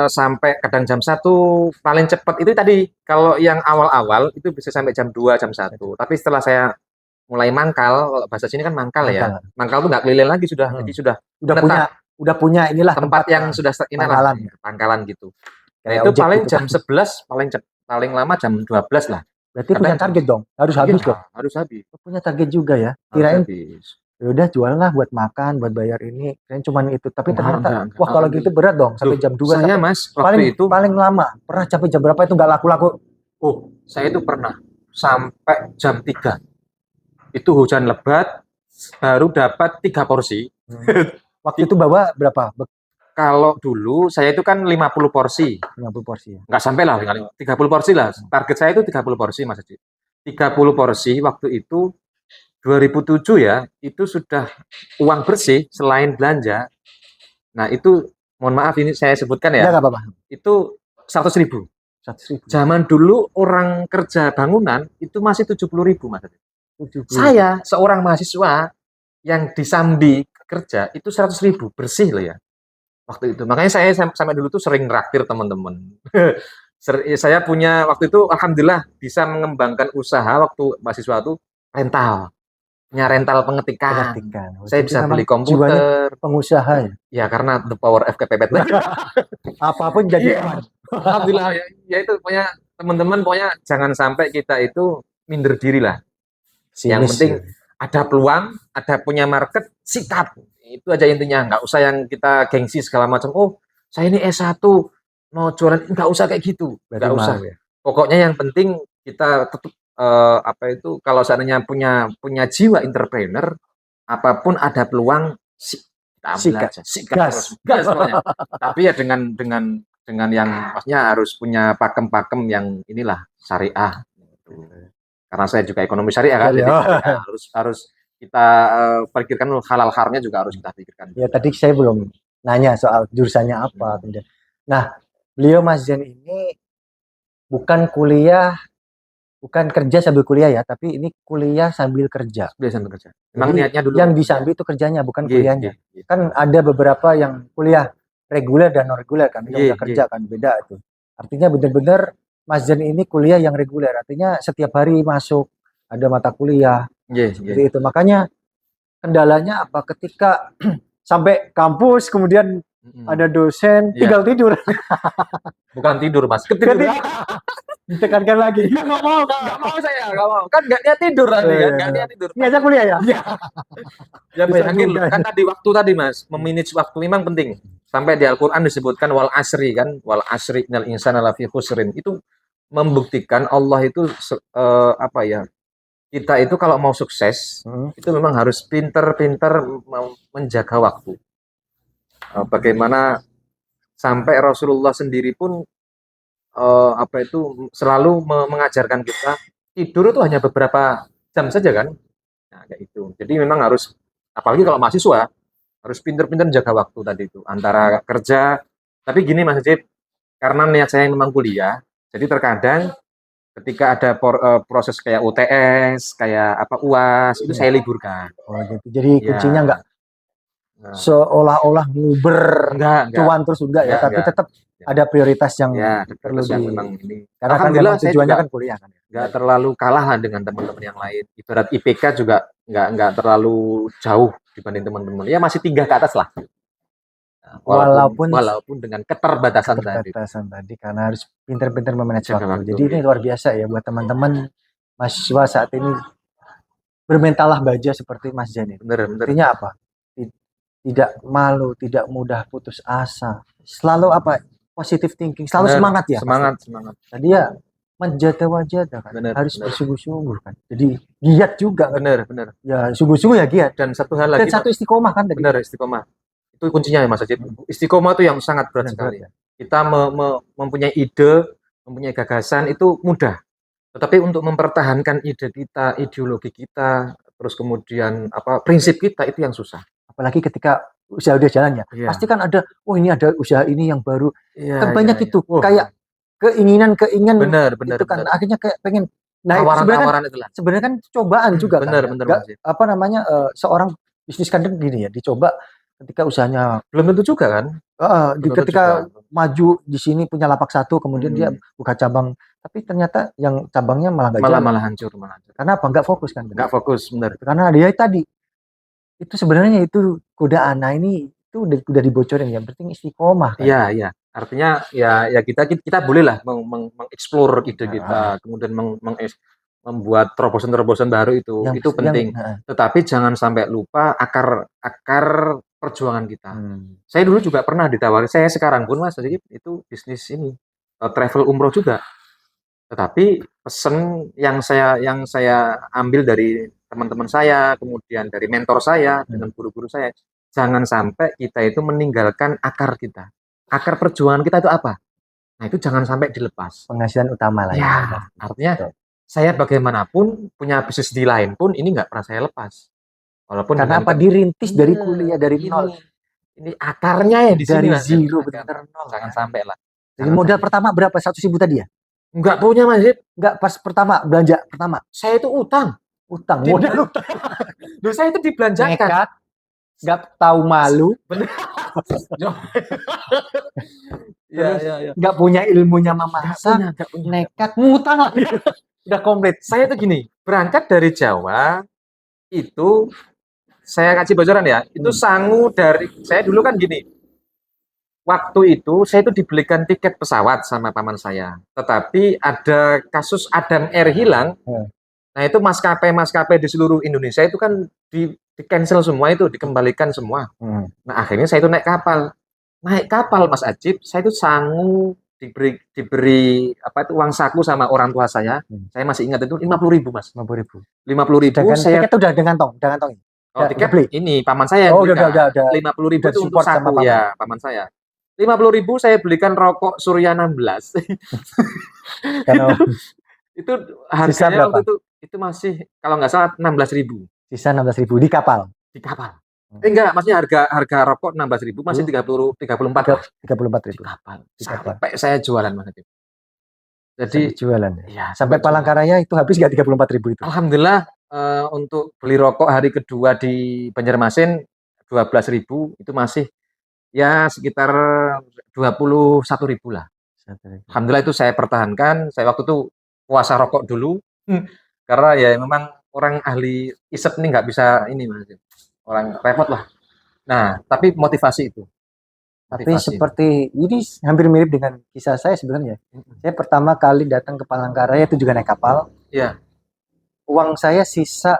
Sampai kadang jam 1 paling cepat itu tadi. Kalau yang awal-awal itu bisa sampai jam 2, jam 1. Tapi setelah saya mulai mangkal, kalau bahasa sini kan mangkal ya. Mangkal tuh nggak keliling lagi sudah. Jadi udah punya inilah tempat yang sudah pangkalan gitu. Nah, itu paling jam 11, paling lama jam 12 lah. Berarti punya target dong. Harus habis dong. Harus habis. Punya target juga ya. Kirain udah jualan lah buat makan, buat bayar ini. Kirain cuman itu. Tapi ternyata wah kalau gitu berat dong sampai jam 2. Saya Mas, waktu itu paling lama pernah sampai jam berapa itu nggak laku-laku? Oh, saya itu pernah sampai jam 3. Itu hujan lebat, baru dapat 3 porsi. Waktu itu bawa berapa? Kalau dulu saya itu kan 50 porsi. 50 porsi ya. Nggak sampai lah, 30 porsi lah. Target saya itu 30 porsi Mas Haji. 30 porsi waktu itu 2007 ya, itu sudah uang bersih selain belanja. Nah, itu mohon maaf ini saya sebutkan ya. Enggak apa-apa. Itu 100.000. Zaman dulu orang kerja bangunan itu masih 70.000 Mas Haji. Saya seorang mahasiswa yang di Sambi kerja itu 100.000 bersih loh ya waktu itu. Makanya saya sampai dulu tuh sering nraktir teman-teman. Saya punya waktu itu alhamdulillah bisa mengembangkan usaha waktu mahasiswa itu rental. Punya rental pengetikan. Perhatikan. Saya Jadi bisa memang beli jiwanya komputer. pengusaha ya. Ya karena the power of kepepet. Apapun jadi Iya. aman. Alhamdulillah ya itu pokoknya teman-teman pokoknya jangan sampai kita itu minder diri lah. Yang Sinis penting ya. ada peluang, ada punya market, sikat. Itu aja intinya. Nggak usah yang kita gengsi segala macam. Oh, saya ini S1 mau jualan, nggak usah kayak gitu. Berarti Nggak usah. mau ya. Pokoknya yang penting kita tetap apa itu kalau seandainya punya punya jiwa entrepreneur, apapun ada peluang, kita ambil Sikat. aja, sikat Gas. terus, gas pokoknya. Tapi ya dengan yang maksudnya harus punya pakem-pakem yang inilah syariah. Gitu. Karena saya juga ekonomi syariah kan, jadi syariah harus harus kita pikirkan halal haramnya juga harus kita pikirkan. Ya tadi saya belum nanya soal jurusannya apa. Nah, beliau Mas Zen ini bukan kuliah, bukan kerja sambil kuliah ya, tapi ini kuliah sambil kerja. Biasa bekerja. Memang Jadi niatnya dulu. yang disambi itu kerjanya, bukan Nggih, kuliahnya. nggih. Kan ada beberapa yang kuliah reguler dan non reguler kan, yang Nggih, udah kerja kan beda itu. Artinya benar-benar Mas Zen ini kuliah yang reguler, artinya setiap hari masuk ada mata kuliah Nggih, seperti itu. Makanya kendalanya apa ketika sampai kampus kemudian ada dosen Iya. tinggal tidur. Bukan tidur, Mas. Ketiduran. Ditekankan lagi. Nggak mau saya, nggak mau. Kan nggak niat tidur nanti kan, nggak niat tidur. Ini aja kuliah ya? Ya Bisa bayangin juga. kan tadi waktu tadi Mas, memanage waktu memang penting. Sampai di Al-Qur'an disebutkan wal asri kan, wal asri innal insana lafi khusrin. Itu membuktikan Allah itu apa ya? Kita itu kalau mau sukses, itu memang harus pinter-pinter menjaga waktu. Bagaimana sampai Rasulullah sendiri pun apa itu selalu mengajarkan kita tidur itu hanya beberapa jam saja kan. Nah, kayak itu. Jadi memang harus apalagi kalau mahasiswa harus pinter-pinter jaga waktu tadi itu antara kerja. Tapi gini Mas Ajib, karena niat saya memang kuliah, jadi terkadang ketika ada proses kayak UTS, kayak apa UAS, itu saya liburkan. Oh gitu. Jadi kuncinya Ya. nggak seolah-olah nguber cuan terus enggak ya, tapi tetap ada prioritas yang perlu yang memang ini. Karena kan memang tujuannya kan kuliah kan. Nggak terlalu kalah lah dengan teman-teman yang lain. Ibarat IPK juga nggak terlalu jauh dibanding teman-teman. Ya masih 3 ke atas lah. Nah, walaupun dengan keterbatasan tadi karena harus pintar-pintar memanage waktu. Jadi ini luar biasa ya buat teman-teman mahasiswa saat ini bermentalah baja seperti Mas Zen. Artinya apa? Tidak malu, tidak mudah putus asa. Selalu apa? Positive thinking, selalu semangat ya. Semangat. Tadi ya menjata-wajata kan. Harus bersungguh-sungguh kan. Jadi giat juga kan. Benar. Ya sungguh-sungguh ya giat. Dan satu hal lagi. Dan satu istiqomah kan tadi. Benar, istiqomah. Itu kuncinya ya Mas Ajit. Istiqomah itu yang sangat berat sekali. Kita mempunyai ide, mempunyai gagasan itu mudah. Tetapi untuk mempertahankan ide kita, ideologi kita, terus kemudian apa prinsip kita itu yang susah. Apalagi ketika usaha udah jalan ya, pasti kan ada, ini ada usaha ini yang baru, kan banyak itu, kayak keinginan benar, itu kan, akhirnya kayak pengen, tawaran sebenarnya kan cobaan juga benar, kan, apa namanya, seorang bisnis kan gini ya, dicoba ketika usahanya belum tentu juga kan, ketika maju di sini punya lapak satu, kemudian dia buka cabang, tapi ternyata yang cabangnya malah nggak jalan, malah hancur, karena apa? Nggak fokus kan, nggak fokus, benar, karena dia tadi itu sebenarnya itu godaan. Nah ini itu udah dibocorin ya, penting istiqomah kan? Iya. Artinya ya kita bolehlah mengeksplor ide kita, kemudian membuat terobosan baru itu penting. Tetapi jangan sampai lupa akar perjuangan kita. Saya dulu juga pernah ditawari, saya sekarang pun Mas, jadi itu bisnis ini travel umroh juga. Tetapi pesan yang saya ambil dari teman-teman saya, kemudian dari mentor saya, dengan guru-guru saya, jangan sampai kita itu meninggalkan akar kita. Akar perjuangan kita itu apa? Nah itu jangan sampai dilepas. Penghasilan utama lah ya. Artinya saya bagaimanapun punya bisnis di lain pun ini nggak pernah saya lepas. Walaupun karena apa dirintis dari kuliah dari nol. Ini akarnya ya di sini. Dari zero benar-benar nol. Jangan sampai lah. Jadi modal pertama berapa? 100.000 tadi ya? Enggak punya Mas. Enggak pas pertama belanja pertama. Saya itu utang. Modal utang. Saya itu dibelanjakan. nggak tahu malu, Iya, terus iya, iya. nggak punya ilmunya memasak, Nggak punya. nekat ngutang lagi. Udah komplit. Saya tuh gini, berangkat dari Jawa itu saya kasih bocoran ya, itu sangu dari saya dulu kan gini. Waktu itu saya itu dibelikan tiket pesawat sama paman saya. Tetapi ada kasus Adam Air hilang. Hmm. Nah, itu maskapai-maskapai di seluruh Indonesia itu kan di cancel semua itu, dikembalikan semua. Nah, akhirnya saya itu naik kapal. Naik kapal Mas Ajib, saya itu sangu diberi apa itu uang saku sama orang tua saya. Saya masih ingat itu 50.000 Mas. 50.000. 50.000 Dengan saya tiket udah dengan tong, udah ngantongin. oh Udah tiket beli. ini paman saya yang Oh, belikan. udah 50.000 udah itu untuk support sama saku paman. ya, paman saya. 50.000 saya belikan rokok Surya 16. Karena Itu sisa harganya berapa? waktu itu masih kalau nggak salah 16.000 Sisa 16.000 di kapal. di kapal. Enggak, maksudnya harga rokok 16.000 masih 34 lah 34.000 di kapal. di kapal. Sampai saya jualan Mas Adib. Sampai Jadi jualan ya. ya Sampai jualan. Palangkaraya itu habis nggak 34.000 itu? Alhamdulillah untuk beli rokok hari kedua di Banjarmasin 12.000 itu masih ya sekitar 21.000 lah. Alhamdulillah itu saya pertahankan. Saya waktu itu puasa rokok dulu. Karena ya memang orang ahli isep ini nggak bisa ini Mas. Orang repot lah. Nah, tapi motivasi itu. Tapi Motivasi. seperti ini hampir mirip dengan kisah saya sebenarnya. Saya pertama kali datang ke Palangkaraya itu juga naik kapal. Iya. Uang saya sisa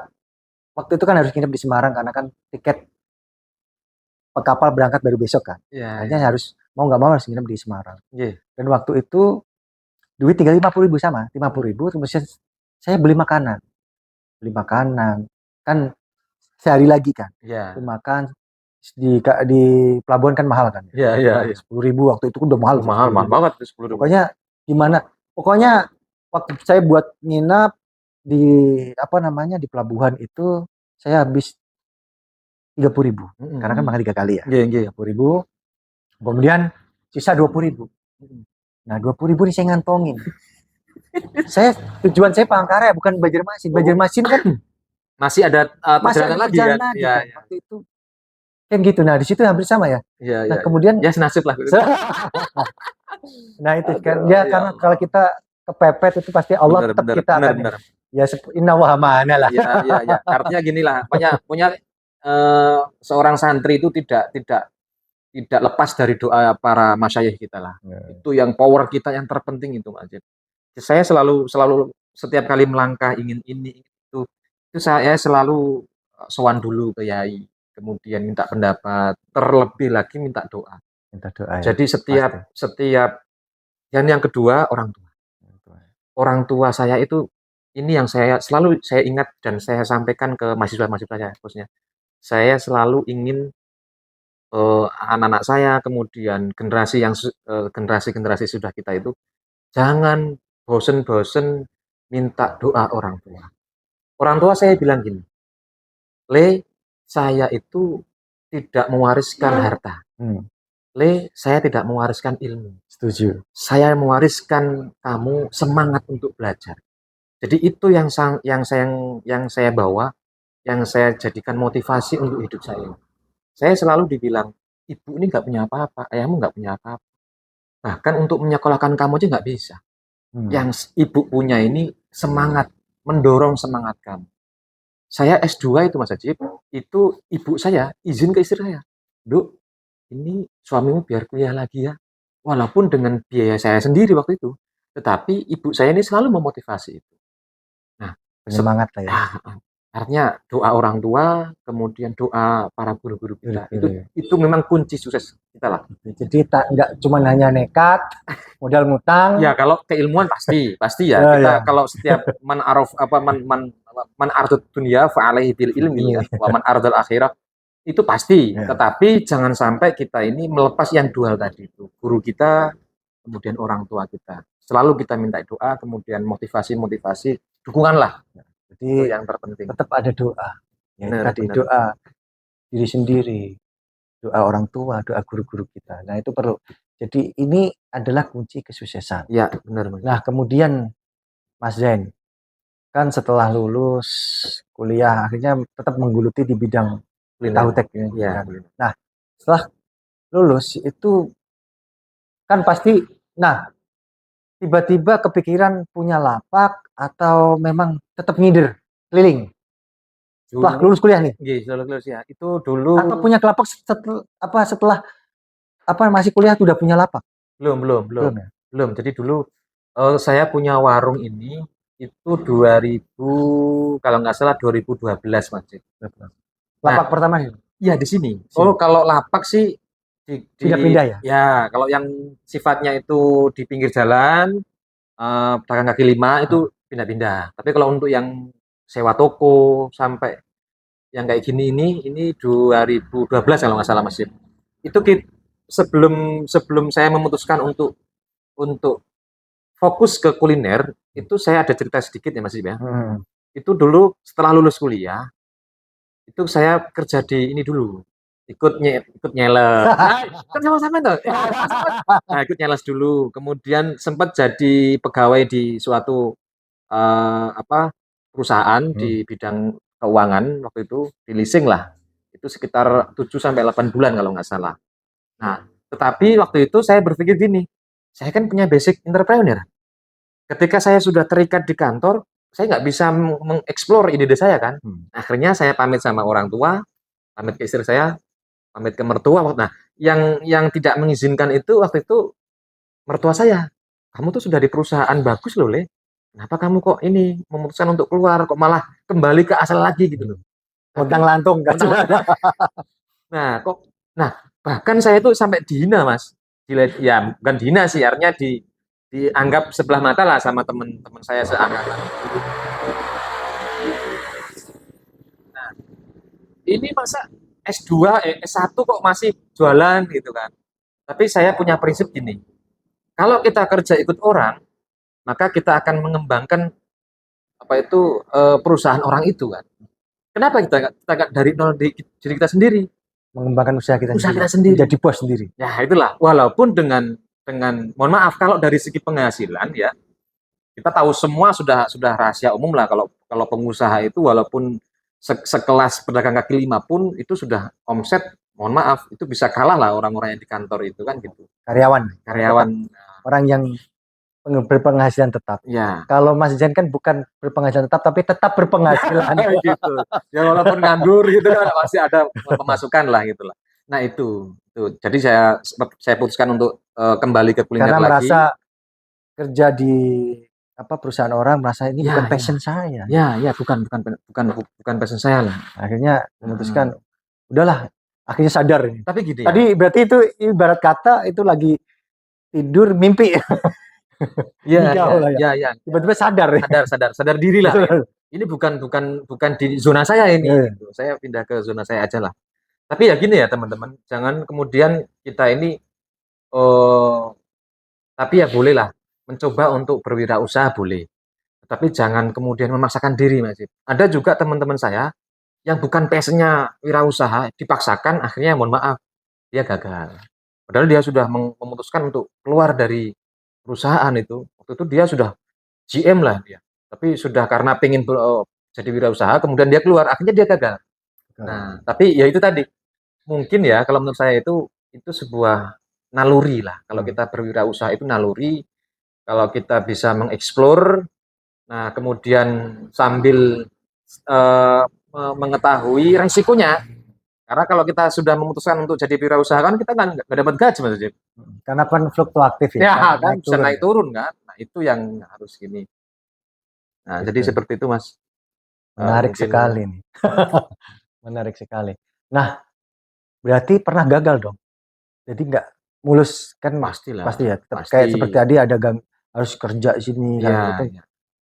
waktu itu kan harus nginep di Semarang karena kan tiket kapal berangkat baru besok kan. Iya. Akhirnya harus mau nggak mau harus nginep di Semarang. Iya. Dan waktu itu duit tinggal 50.000 sama 50.000 terus saya beli makanan kan sehari lagi kan. Iya. Makan di pelabuhan kan mahal kan. Iya, iya, iya. 10.000 waktu itu udah mahal. Mahal banget 10.000. Pokoknya waktu saya buat nginap di di pelabuhan itu saya habis 30.000 karena kan makan 3 kali ya. Iya. 30.000. Kemudian sisa 20.000. Nah 20.000 ini saya ngantongin. Tujuan saya Palangkaraya bukan Banjarmasin. Banjarmasin kan masih ada perjalanan lagi kan. Iya. Waktu itu kan gitu. Nah di situ hampir sama ya. Iya, nah kemudian ya senasib lah. Nah itu kan ya karena kalau kita kepepet itu pasti Allah tetap kita akan ya inna wa mana lah. Iya. Artinya gini lah, punya seorang santri itu tidak lepas dari doa para masyayikh kita lah. Itu yang power kita yang terpenting itu Mas. Saya selalu setiap kali melangkah ingin ini itu saya selalu sowan dulu ke yai, kemudian minta pendapat, terlebih lagi minta doa. Ya, jadi setiap yang kedua orang tua saya itu ini yang selalu saya ingat dan saya sampaikan ke mahasiswa-mahasiswa saya khususnya. Saya selalu ingin anak-anak saya kemudian generasi sudah kita itu jangan bosen-bosen minta doa orang tua. Orang tua saya bilang gini, saya itu tidak mewariskan harta. Saya tidak mewariskan ilmu. Setuju. Saya mewariskan kamu semangat untuk belajar. Jadi itu yang saya bawa, yang saya jadikan motivasi untuk hidup saya. Saya selalu dibilang, ibu ini nggak punya apa-apa, ayahmu nggak punya apa-apa. Bahkan untuk menyekolahkan kamu aja nggak bisa. Yang ibu punya ini semangat, mendorong semangat kamu. Saya S2 itu Mas Ajib, itu ibu saya izin ke istri saya, Duk, ini suamimu biar kuliah lagi ya. Walaupun dengan biaya saya sendiri waktu itu, tetapi ibu saya ini selalu memotivasi itu. Nah, penyemangat lah ya. Artinya doa orang tua, kemudian doa para guru-guru kita, itu memang kunci sukses kita lah. Jadi nggak cuma hanya nekat, modal ngutang. Ya kalau keilmuan pasti ya. Kita kalau setiap man ardut dunia fa alaihi bil ilmi ya, wa man ardul akhirah itu pasti. Tetapi jangan sampai kita ini melepas yang dual tadi itu. Guru kita, kemudian orang tua kita. Selalu kita minta doa, kemudian motivasi, dukungan lah. Jadi itu yang terpenting. Tetap ada doa. Doa diri sendiri, doa orang tua, doa guru-guru kita. Nah itu perlu. Jadi ini adalah kunci kesuksesan. Ya benar. Nah kemudian Mas Zain, kan setelah lulus kuliah akhirnya tetap menggeluti di bidang tahu tek ini. Ya. Nah, setelah lulus itu kan pasti, nah tiba-tiba kepikiran punya lapak atau memang tetap ngider keliling setelah Dulu, lulus kuliah nih? lulus ya. Itu dulu Atau punya lapak setelah apa masih kuliah sudah punya lapak? belum. Ya? Belum. Jadi dulu saya punya warung ini itu 2000 kalau nggak salah 2012 Mas. Nah, Lapak pertama nih. ya di sini. Sini. Oh, kalau lapak sih Pindah-pindah ya? ya kalau yang sifatnya itu di pinggir jalan, pedagang kaki lima itu pindah-pindah. Tapi kalau untuk yang sewa toko sampai yang kayak gini ini 2012 kalau nggak salah Mas. Itu sebelum sebelum saya memutuskan untuk fokus ke kuliner, itu saya ada cerita sedikit ya Mas ya. Itu dulu setelah lulus kuliah, itu saya kerja di ini dulu. Ikut nyeles. Kan sama-sama tuh. Nah, ikut nyeles dulu. Kemudian sempat jadi pegawai di suatu perusahaan di bidang keuangan waktu itu, di leasing lah. Itu sekitar 7 sampai 8 bulan kalau nggak salah. Nah, tetapi waktu itu saya berpikir gini, saya kan punya basic entrepreneur. Ketika saya sudah terikat di kantor, saya nggak bisa mengeksplor ide-ide saya kan. Akhirnya saya pamit sama orang tua, pamit ke istri saya, pamit ke mertua. Nah, yang tidak mengizinkan itu waktu itu mertua saya. Kamu tuh sudah di perusahaan bagus loh, Le. Kenapa kamu kok ini memutuskan untuk keluar, kok malah kembali ke asal lagi gitu loh. Pontang lantung kan. Nah, bahkan saya itu sampai dihina, Mas. Ya, bukan dihina sih, artinya dianggap sebelah mata lah sama teman-teman saya seangkatan. Nah, ini masa S2, S1 kok masih jualan gitu kan. Tapi saya punya prinsip gini, kalau kita kerja ikut orang, maka kita akan mengembangkan perusahaan orang itu kan. Kenapa kita dari nol diri kita sendiri? Mengembangkan usaha kita sendiri. Jadi bos sendiri. Ya itulah. Walaupun dengan mohon maaf kalau dari segi penghasilan ya kita tahu semua sudah rahasia umum lah kalau pengusaha itu walaupun sekelas pedagang kaki lima pun itu sudah omset mohon maaf itu bisa kalah lah orang-orang yang di kantor itu kan gitu. Karyawan orang yang berpenghasilan tetap. Ya. Kalau Mas Jan kan bukan berpenghasilan tetap tapi tetap berpenghasilan. Gitu. Ya walaupun nganggur gitu kan masih ada pemasukan lah gitu lah. Nah itu. Jadi saya putuskan untuk kembali ke kuliner karena lagi. Merasa kerja di perusahaan orang merasa ini bukan passion saya. Ya, bukan passion saya lah. Akhirnya memutuskan udahlah, akhirnya sadar ini. Tapi gini tadi berarti itu ibarat kata itu lagi tidur mimpi. Ya. Tiba-tiba sadar diri lah. Ini bukan di zona saya ini. Gitu. Saya pindah ke zona saya aja lah. Tapi ya gini ya teman-teman, jangan kemudian kita ini tapi ya boleh lah mencoba untuk berwirausaha boleh. Tapi jangan kemudian memaksakan diri Mas. Ada juga teman-teman saya yang bukan passionnya wirausaha dipaksakan akhirnya mohon maaf dia gagal. Padahal dia sudah memutuskan untuk keluar dari perusahaan itu. Waktu itu dia sudah GM lah dia. Tapi sudah karena pengen jadi wirausaha kemudian dia keluar akhirnya dia gagal. Nah, tapi ya itu tadi mungkin ya kalau menurut saya itu sebuah naluri lah. Kalau kita berwirausaha itu naluri. Kalau kita bisa mengeksplor, nah kemudian sambil mengetahui resikonya. Karena kalau kita sudah memutuskan untuk jadi wirausaha kan kita nggak dapat gaji Mas Jib. Karena kan fluktuatif ya. Ya kan bisa naik turun kan. Nah itu yang harus gini. Nah jadi seperti itu Mas. Menarik sekali nih. Menarik sekali. Nah berarti pernah gagal dong. Jadi nggak mulus kan? Pastilah. Pasti ya. Kayak seperti tadi ada harus kerja di sini kan gitu. Ya.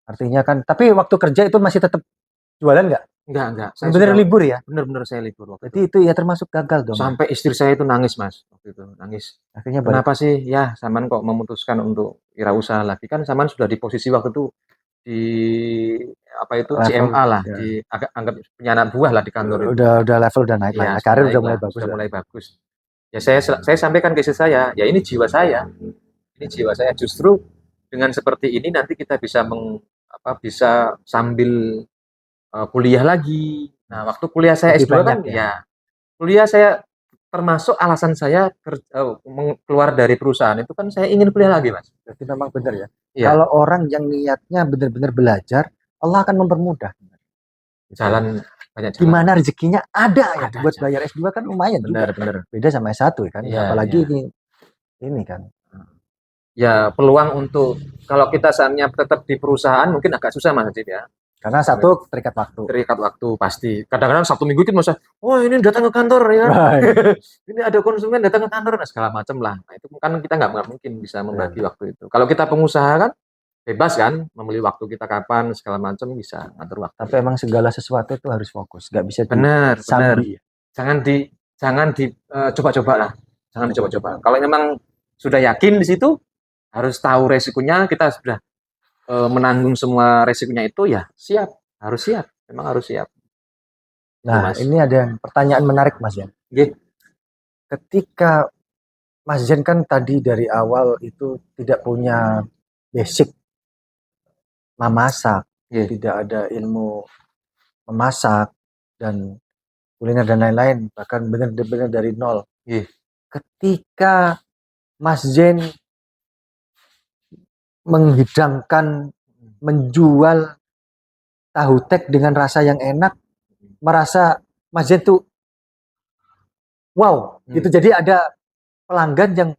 Artinya kan. Tapi waktu kerja itu masih tetap jualan nggak? Enggak. Bener libur ya? Bener saya libur. Berarti itu ya termasuk gagal dong. Sampai istri saya itu nangis Mas waktu itu nangis. Akhirnya kenapa sih ya Saman kok memutuskan untuk wirausaha lagi kan Saman sudah di posisi waktu itu di CMA lah ya. Di anggap punya anak buah lah di kantor itu. Udah level udah naik lah. Karir udah mulai bagus. Ya saya sampaikan ke istri saya, ya ini jiwa saya. Ini jiwa saya justru dengan seperti ini nanti kita bisa bisa sambil kuliah lagi. Nah, waktu kuliah saya S2 kan ya kuliah saya termasuk alasan saya keluar dari perusahaan itu kan saya ingin kuliah lagi, Mas. Berarti memang benar ya. Iya. Kalau orang yang niatnya benar-benar belajar, Allah akan mempermudah. Jalan banyak jalan. Gimana rezekinya ada ya. Ada Buat aja. bayar S2 kan lumayan juga. Benar. Beda sama S1 ya kan. Iya, Apalagi iya. ini kan. Ya peluang untuk kalau kita saatnya tetap di perusahaan mungkin agak susah, Mas Ajib ya. Karena satu terikat waktu. Terikat waktu pasti. Kadang-kadang Sabtu Minggu itu masa, oh ini datang ke kantor ya. Ini ada konsumen datang ke kantor, nah, segala macam lah. Nah, itu kan kita nggak mungkin bisa membagi waktu itu. Kalau kita pengusaha kan bebas kan, membeli waktu kita kapan segala macam bisa ngatur waktu. Tapi emang segala sesuatu itu harus fokus, nggak bisa benar. disambi. Jangan coba-coba lah. Jangan dicoba-coba. Kalau memang sudah yakin di situ, harus tahu resikonya, kita sudah menanggung semua resikonya itu ya harus siap, memang harus siap. Nah, Mas. ini ada pertanyaan menarik, Mas Jan. Ketika Mas Jan kan tadi dari awal itu tidak punya basic memasak, tidak ada ilmu memasak dan kuliner dan lain-lain, bahkan benar-benar dari nol. Ketika Mas Jan menghidangkan, menjual tahu tek dengan rasa yang enak, merasa Mas Jan tuh wow, gitu. Jadi ada pelanggan yang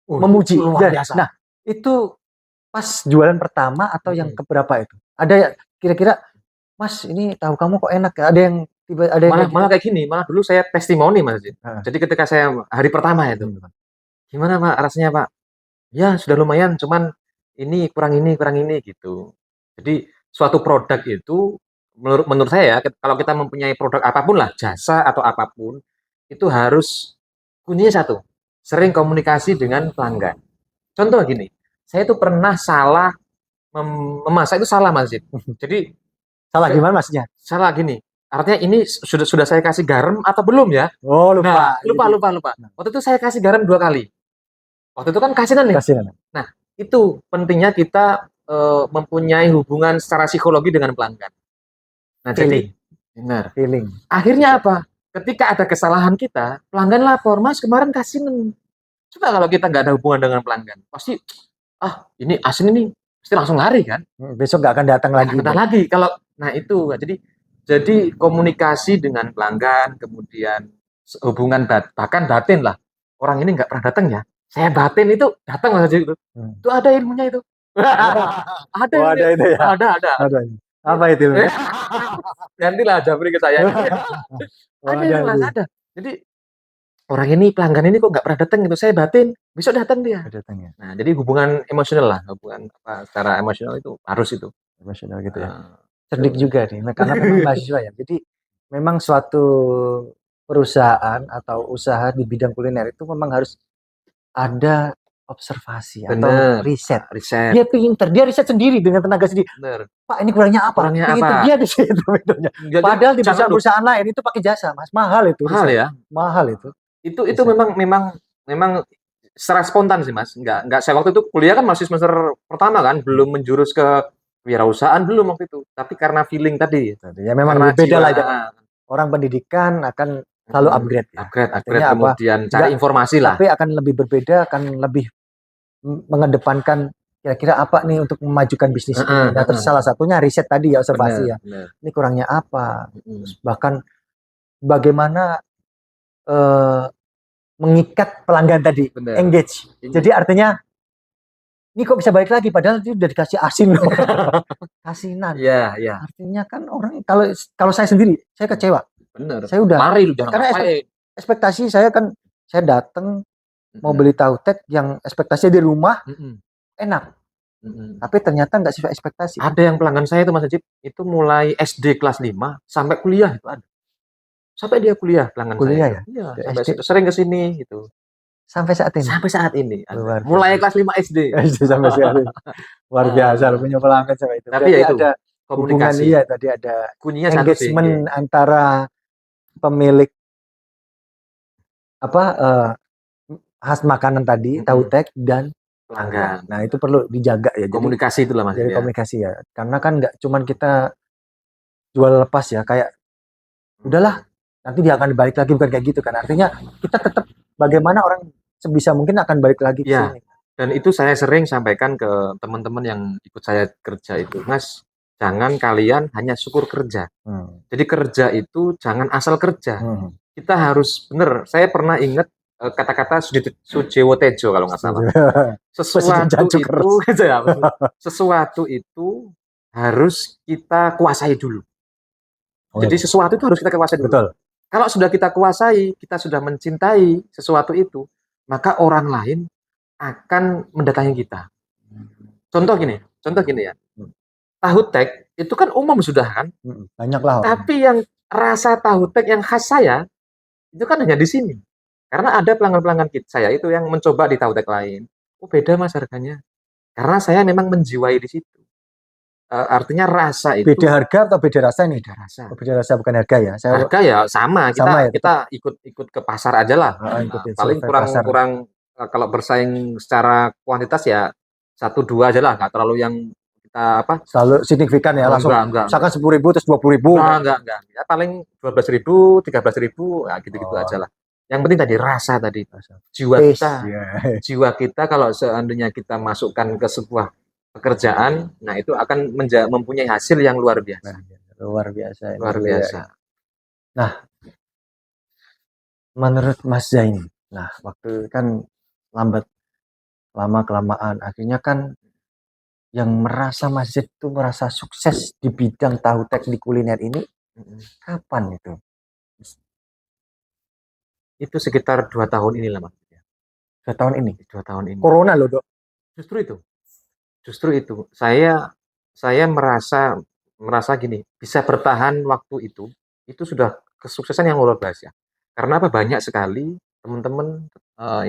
memuji. Nah, itu pas jualan pertama atau yang keberapa itu? Ada kira-kira, Mas ini tahu kamu kok enak ya? Ada yang malah kayak gini, malah dulu saya testimoni, Mas. Jadi ketika saya hari pertama itu, gimana Pak rasanya Pak? Ya sudah lumayan, cuman ini kurang ini gitu. Jadi suatu produk itu menurut saya ya, kalau kita mempunyai produk apapun lah, jasa atau apapun, itu harus kuncinya satu, sering komunikasi dengan pelanggan. Contoh gini, saya itu pernah salah memasak itu salah, Mas. Jadi salah gimana maksudnya? Salah gini, artinya ini sudah saya kasih garam atau belum ya? Oh, lupa. Nah, lupa. Waktu itu saya kasih garam 2 kali. Waktu itu kan kasinan nih. Nah, itu pentingnya kita mempunyai hubungan secara psikologi dengan pelanggan. Nah, jadi benar. Feeling. Akhirnya apa? Ketika ada kesalahan kita, pelanggan lapor, Mas kemarin kasinan. Coba kalau kita nggak ada hubungan dengan pelanggan, pasti ini asin ini, pasti langsung lari kan? Besok nggak akan datang lagi. Datang lagi. Kalau itu, jadi komunikasi dengan pelanggan, kemudian hubungan bahkan batin lah. Orang ini nggak pernah datang ya, saya batin itu datang saja itu. Itu ada ilmunya itu. Ada. Oh, ada itu ya. Ada. Apa itu? Nantilah Jafri ke saya. Ada. Jadi orang ini pelanggan ini kok nggak pernah datang gitu, saya batin, besok datang dia. Nah, jadi hubungan emosional lah, hubungan secara emosional itu harus itu. Emosional gitu ya. Cerdik juga nih, karena memang mahasiswa ya. Jadi memang suatu perusahaan atau usaha di bidang kuliner itu memang harus ada observasi atau riset. Dia pinter, dia riset sendiri dengan tenaga sendiri. Pak, ini kurangnya apa? Dia di situ pinternya. Padahal di perusahaan lain itu pakai jasa, Mas. Mahal itu. Mahal itu. Itu memang secara spontan sih, Mas. Enggak saya waktu itu kuliah kan masih semester pertama kan, belum menjurus ke wirausahaan belum waktu itu. Tapi karena feeling tadi. Ya memang beda lah. Orang pendidikan akan selalu upgrade. Upgrade kemudian cari informasi lah. Tapi akan lebih berbeda, akan lebih mengedepankan kira-kira apa nih untuk memajukan bisnis ini. Nah, terus salah satunya riset tadi ya, observasi ya. Ini kurangnya apa? Bahkan bagaimana mengikat pelanggan tadi, engage. Jadi artinya ini kok bisa balik lagi padahal itu udah dikasih asin loh. Kasinan. Iya. Artinya kan orang kalau saya sendiri, saya kecewa. Bener. Saya udah mari lu jangan karena ekspektasi saya kan, saya datang mau beli tahu tek yang ekspektasinya di rumah enak. Tapi ternyata nggak sesuai ekspektasi. Ada yang pelanggan saya itu, Mas Ajib, itu mulai SD kelas 5 sampai kuliah itu ada. Sampai dia kuliah pelanggan saya. Ya? Iya, sampai sering ke sini gitu. Sampai saat ini. Mulai kelas 5 SD. Sampai sekarang. Luar biasa punya pelanggan sampai itu. Tapi ya itu ada komunikasi. Iya, tadi ada kuncinya engagement antara pemilik khas makanan tadi, tahu tek dan pelanggan. Nah, itu perlu dijaga ya. Komunikasi itulah Mas. Jadi komunikasi ya. Karena kan nggak cuman kita jual lepas ya, kayak udahlah nanti dia akan balik lagi, bukan kayak gitu kan. Artinya kita tetap bagaimana orang sebisa mungkin akan balik lagi ke Ya, sini. dan itu saya sering sampaikan ke teman-teman yang ikut saya kerja itu, Mas, jangan kalian hanya syukur kerja. Jadi kerja itu jangan asal kerja. Kita harus benar. Saya pernah ingat kata-kata Sujewo Tejo kalau nggak salah. Presiden Sesuatu Jancuk itu, terus. gitu ya, sesuatu itu harus kita kuasai dulu. Oh, Jadi iya. sesuatu itu harus kita kuasai dulu. Betul. Kalau sudah kita kuasai, kita sudah mencintai sesuatu itu, maka orang lain akan mendatangi kita. Contoh gini ya. Tahu tek itu kan umum sudah kan, Banyak lah orang. tapi yang rasa tahu tek yang khas saya itu kan hanya di sini. Karena ada pelanggan-pelanggan saya itu yang mencoba di tahu tek lain. Oh beda mas harganya. Karena saya memang menjiwai di situ. Artinya rasa itu Beda harga atau beda rasa nih? beda rasa. Oh, beda rasa bukan harga ya. Saya Harga ya sama, sama ya, kita ikut ke pasar aja lah. ikutin Paling survei pasar. kurang kalau bersaing secara kuantitas ya 1-2 aja lah, nggak terlalu yang kita apa? Selalu signifikan ya, langsung misalkan 10.000 terus 20.000. Enggak. Ya paling 12.000, 13.000, ya gitu-gitu aja lah. Yang penting tadi rasa tadi. Jiwa kita kalau seandainya kita masukkan ke sebuah pekerjaan, nah itu akan mempunyai hasil yang luar biasa. Luar biasa. Luar biasa. Nah, menurut Mas Zain, nah waktu kan lama kelamaan, akhirnya kan yang merasa Mas Zain itu merasa sukses di bidang tahu teknik kuliner ini, kapan itu? Itu sekitar 2 tahun inilah Mas. 2 tahun ini? 2 tahun ini. Corona loh, Dok. Justru itu. Saya merasa gini, bisa bertahan waktu itu sudah kesuksesan yang luar biasa. Karena apa? Banyak sekali teman-teman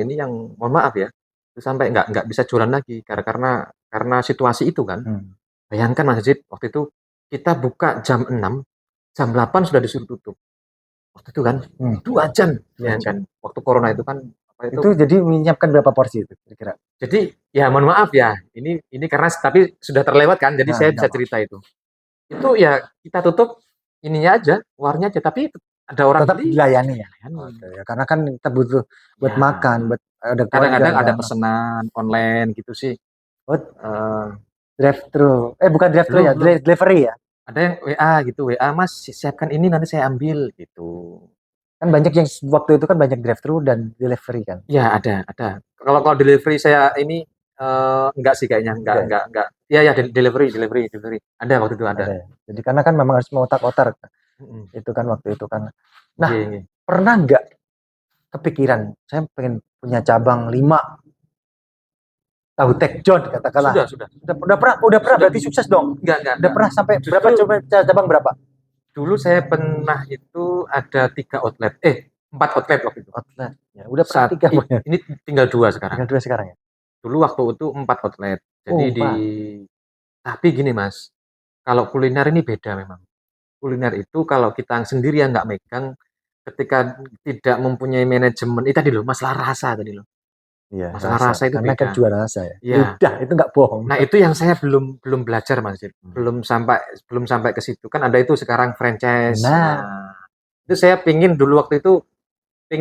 ini yang mohon maaf ya, itu sampai nggak bisa jualan lagi karena situasi itu kan. Bayangkan Mas Jib, waktu itu kita buka jam 6, jam 8 sudah disuruh tutup. Waktu itu kan 2 jam, bayangkan. Waktu corona itu kan itu jadi menyiapkan berapa porsi itu kira-kira? Jadi ya mohon maaf ya, ini karena tapi sudah terlewat kan, jadi saya bisa cerita itu. Itu ya kita tutup ininya aja, warnya aja, tapi ada orang tetap beli. dilayani ya. Karena kan kita butuh buat makan, buat kadang-kadang ada pesanan online gitu sih. Drive thru, bukan drive thru ya, delivery ya. Ada yang WA gitu, WA Mas siapkan ini nanti saya ambil gitu. Kan banyak yang waktu itu kan banyak drive thru dan delivery kan. Ya ada. Kalau delivery saya ini enggak sih kayaknya, enggak. Ya delivery. Ada waktu itu ada. Jadi karena kan memang harus mengotak-otak. Itu kan waktu itu kan. Nah, pernah enggak kepikiran saya pengen punya cabang 5 tahu tek John katakanlah. Sudah. Udah pernah berarti sukses dong. Enggak. Udah pernah sampai berapa cabang berapa? Dulu saya pernah itu ada 3 outlet. 4 outlet waktu itu. Outlet. Ya, udah pernah 3. Ini tinggal 2 sekarang. Tinggal 2 sekarang ya. Dulu waktu itu 4 outlet. Jadi tapi gini Mas, kalau kuliner ini beda memang. Kuliner itu kalau kita sendirian nggak megang, ketika tidak mempunyai manajemen, itu tadi loh, masalah rasa tadi loh. Iya, masalah rasa itu karena beda. Kan jual rasa ya. Iya. Udah, itu nggak bohong. Nah, itu yang saya belum belajar Mas. Belum sampai ke situ. Kan ada itu sekarang franchise. Nah, itu saya pingin dulu waktu itu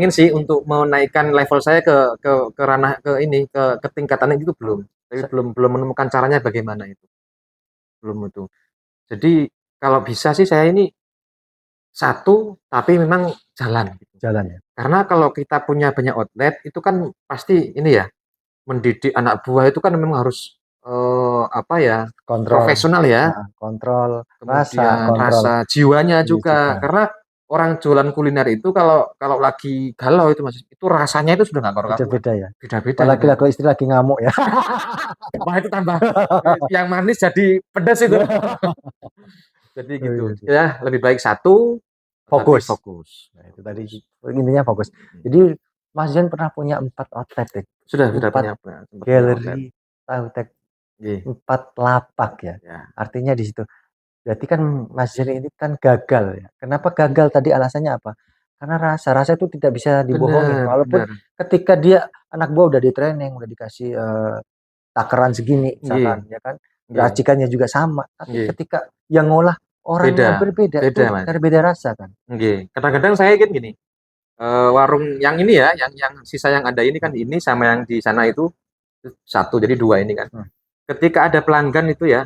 sih untuk menaikkan level saya ke ranah ke tingkatan itu belum. Tapi belum menemukan caranya bagaimana itu. Belum itu. Jadi kalau bisa sih saya ini satu tapi memang jalan ya. Karena kalau kita punya banyak outlet itu kan pasti ini ya, mendidik anak buah itu kan memang harus profesional ya. Kontrol rasa jiwanya juga. Karena orang jualan kuliner itu kalau lagi galau itu Mas, itu rasanya itu sudah nggak karuan. Beda ya. Beda. Laki-laki istri lagi ngamuk ya. Wah itu tambah yang manis jadi pedas itu. Jadi gitu. Ya lebih baik satu fokus. Nah, itu tadi intinya fokus. Jadi Mas Jan pernah punya 4 outlet ya? Sudah punya. Galeri tahu tek 4 lapak ya. Artinya di situ. Berarti kan Mas Jan ini kan gagal ya. Kenapa gagal tadi alasannya apa? Karena rasa itu tidak bisa dibohongi. Walaupun ketika dia anak buah udah di training, udah dikasih takaran segini misalkan ya kan. Racikannya juga sama. Tapi ketika yang ngolah orang yang berbeda itu Mas. beda rasa kan. Nggih. Kadang-kadang saya gini, warung yang ini ya, yang sisa yang ada ini kan ini sama yang di sana itu satu, jadi dua ini kan. Ketika ada pelanggan itu ya,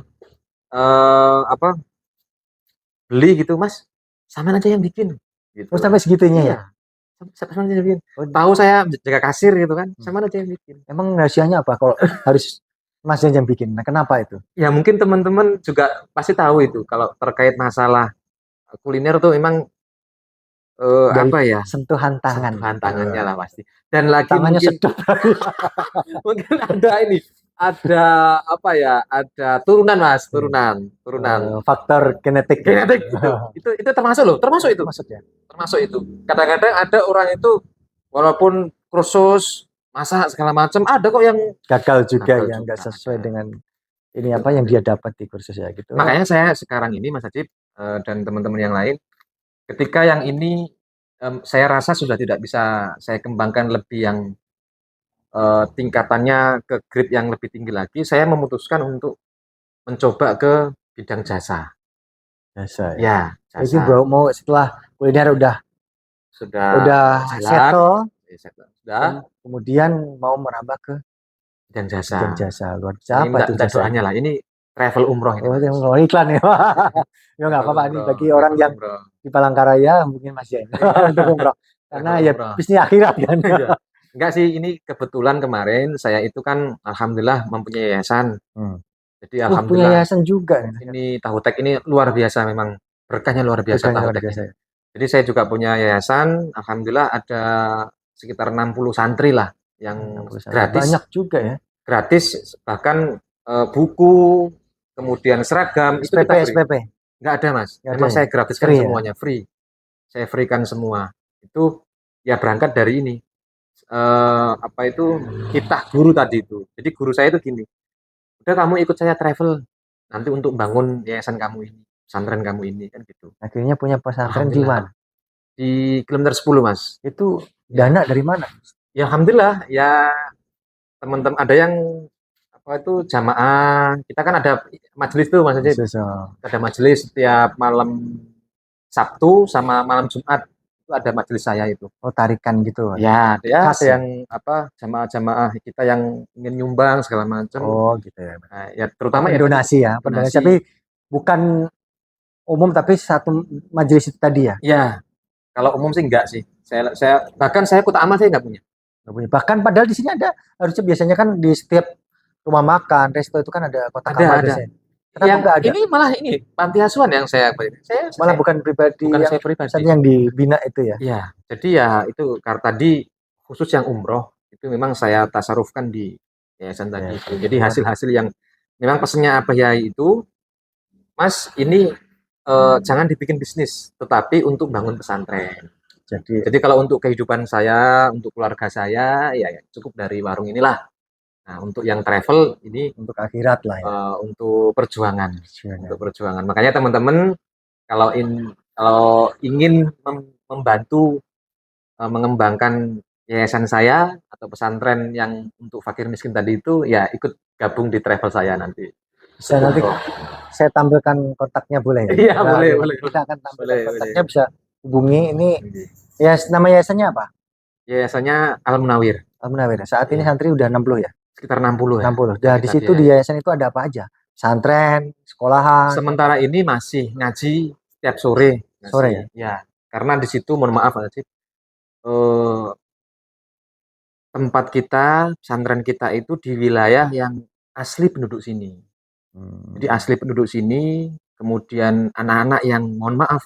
apa, beli gitu, "Mas, sampean aja yang bikin." Gitu. Oh, sampai segitunya ya? Iya, sampean aja yang bikin. Tahu saya jaga kasir gitu kan, sampean aja yang bikin. Emang rahasianya apa kalau harus Mas yang bikin? Nah, kenapa itu? Ya mungkin teman-teman juga pasti tahu itu kalau terkait masalah kuliner tuh memang Dari apa ya? sentuhan tangan. Sentuhan tangannya lah pasti. Dan lagi Tangannya mungkin sedap. mungkin ada ini, ada apa ya? Ada turunan Mas, turunan. Faktor genetik. Genetik itu termasuk loh, termasuk itu. Maksudnya. Termasuk itu. Kadang-kadang ada orang itu walaupun kursus masak segala macam ada kok yang gagal juga gagal yang nggak juga sesuai ada. dengan ini apa yang dia dapat di kursus ya gitu. Makanya saya sekarang ini Mas Ajib dan teman-teman yang lain, ketika yang ini saya rasa sudah tidak bisa saya kembangkan lebih yang tingkatannya ke grade yang lebih tinggi lagi, saya memutuskan untuk mencoba ke bidang jasa. Jasa ya. Ya, Jadi jasa. mau setelah kuliner udah Sudah settle, sudah. kemudian mau merambah ke Bidang jasa. bidang jasa. Luar biasa Ini apa minta, itu minta jasa? doanya lah. Ini travel umroh ini. Oh, mau iklan ya. Ya nggak apa-apa nih bagi orang yang di Palangkaraya mungkin masih untuk umroh. Karena ya bisnis akhirat kan. Enggak sih, ini kebetulan kemarin saya itu kan alhamdulillah mempunyai yayasan. Jadi alhamdulillah punya yayasan juga. Ini Tahutek ini luar biasa memang, berkahnya luar biasa Tahutek ini. Ya. Jadi saya juga punya yayasan, alhamdulillah ada sekitar 60 santri lah yang gratis. Banyak juga ya. Gratis, bahkan buku, kemudian seragam itu kita free. SPP. Enggak ada Mas. Memang saya gratiskan semuanya, free. Saya freekan semua. Itu ya berangkat dari ini. Apa itu kitah guru tadi itu. Jadi guru saya itu gini. Udah kamu ikut saya travel nanti untuk bangun yayasan kamu ini, pesantren kamu ini kan gitu. Akhirnya punya pesantren di mana? Di kilometer 10 Mas. Itu dana dari mana? Ya alhamdulillah ya teman-teman ada yang apa itu jamaah, kita kan ada majelis tuh Mas Ajib. Ada majelis setiap malam Sabtu sama malam Jumat itu ada majelis saya itu. Oh, tarikan gitu. Ya, ada yang apa jamaah-jamaah kita yang ingin nyumbang segala macam. Oh, gitu ya. Nah, ya terutama ya donasi ya, donasi. Tapi bukan umum tapi satu majelis itu tadi ya. Iya. Kalau umum sih enggak sih. Saya bahkan saya kotak amal saya enggak punya. Bahkan padahal di sini ada, harusnya biasanya kan di setiap rumah makan, resto itu kan ada kotak amal biasanya. Kenapa enggak ada? Ini malah ini panti asuhan yang saya malah bukan pribadi, bukan saya pribadi yang dibina itu ya. Iya. Jadi ya itu karena tadi khusus yang umroh itu memang saya tasarufkan di yayasan tadi. Jadi hasil-hasil yang memang pesannya Abah Yai itu, Mas ini jangan dibikin bisnis, tetapi untuk bangun pesantren. Jadi kalau untuk kehidupan saya, untuk keluarga saya, ya cukup dari warung inilah. Nah, untuk yang travel ini untuk akhirat lah ya. Untuk perjuangan. Untuk perjuangan. Makanya teman-teman kalau ingin membantu mengembangkan yayasan saya atau pesantren yang untuk fakir miskin tadi itu, ya ikut gabung di travel saya nanti. Bisa nanti saya tampilkan kontaknya boleh ya? Iya, boleh. Kita akan tampilkan kontaknya, bisa hubungi. Ini ya, nama yayasannya apa? Yayasannya Al Munawir. Al Munawir. Saat ini santri udah 60 ya? Sekitar 60 ya. 60. Nah, di situ di yayasan itu ada apa aja? Pesantren, sekolahan. Sementara ini masih ngaji setiap sore. Sore ya? Ya, karena di situ mohon maaf Pak Cip, tempat kita, pesantren kita itu di wilayah yang asli penduduk sini. Jadi asli penduduk sini, kemudian anak-anak yang mohon maaf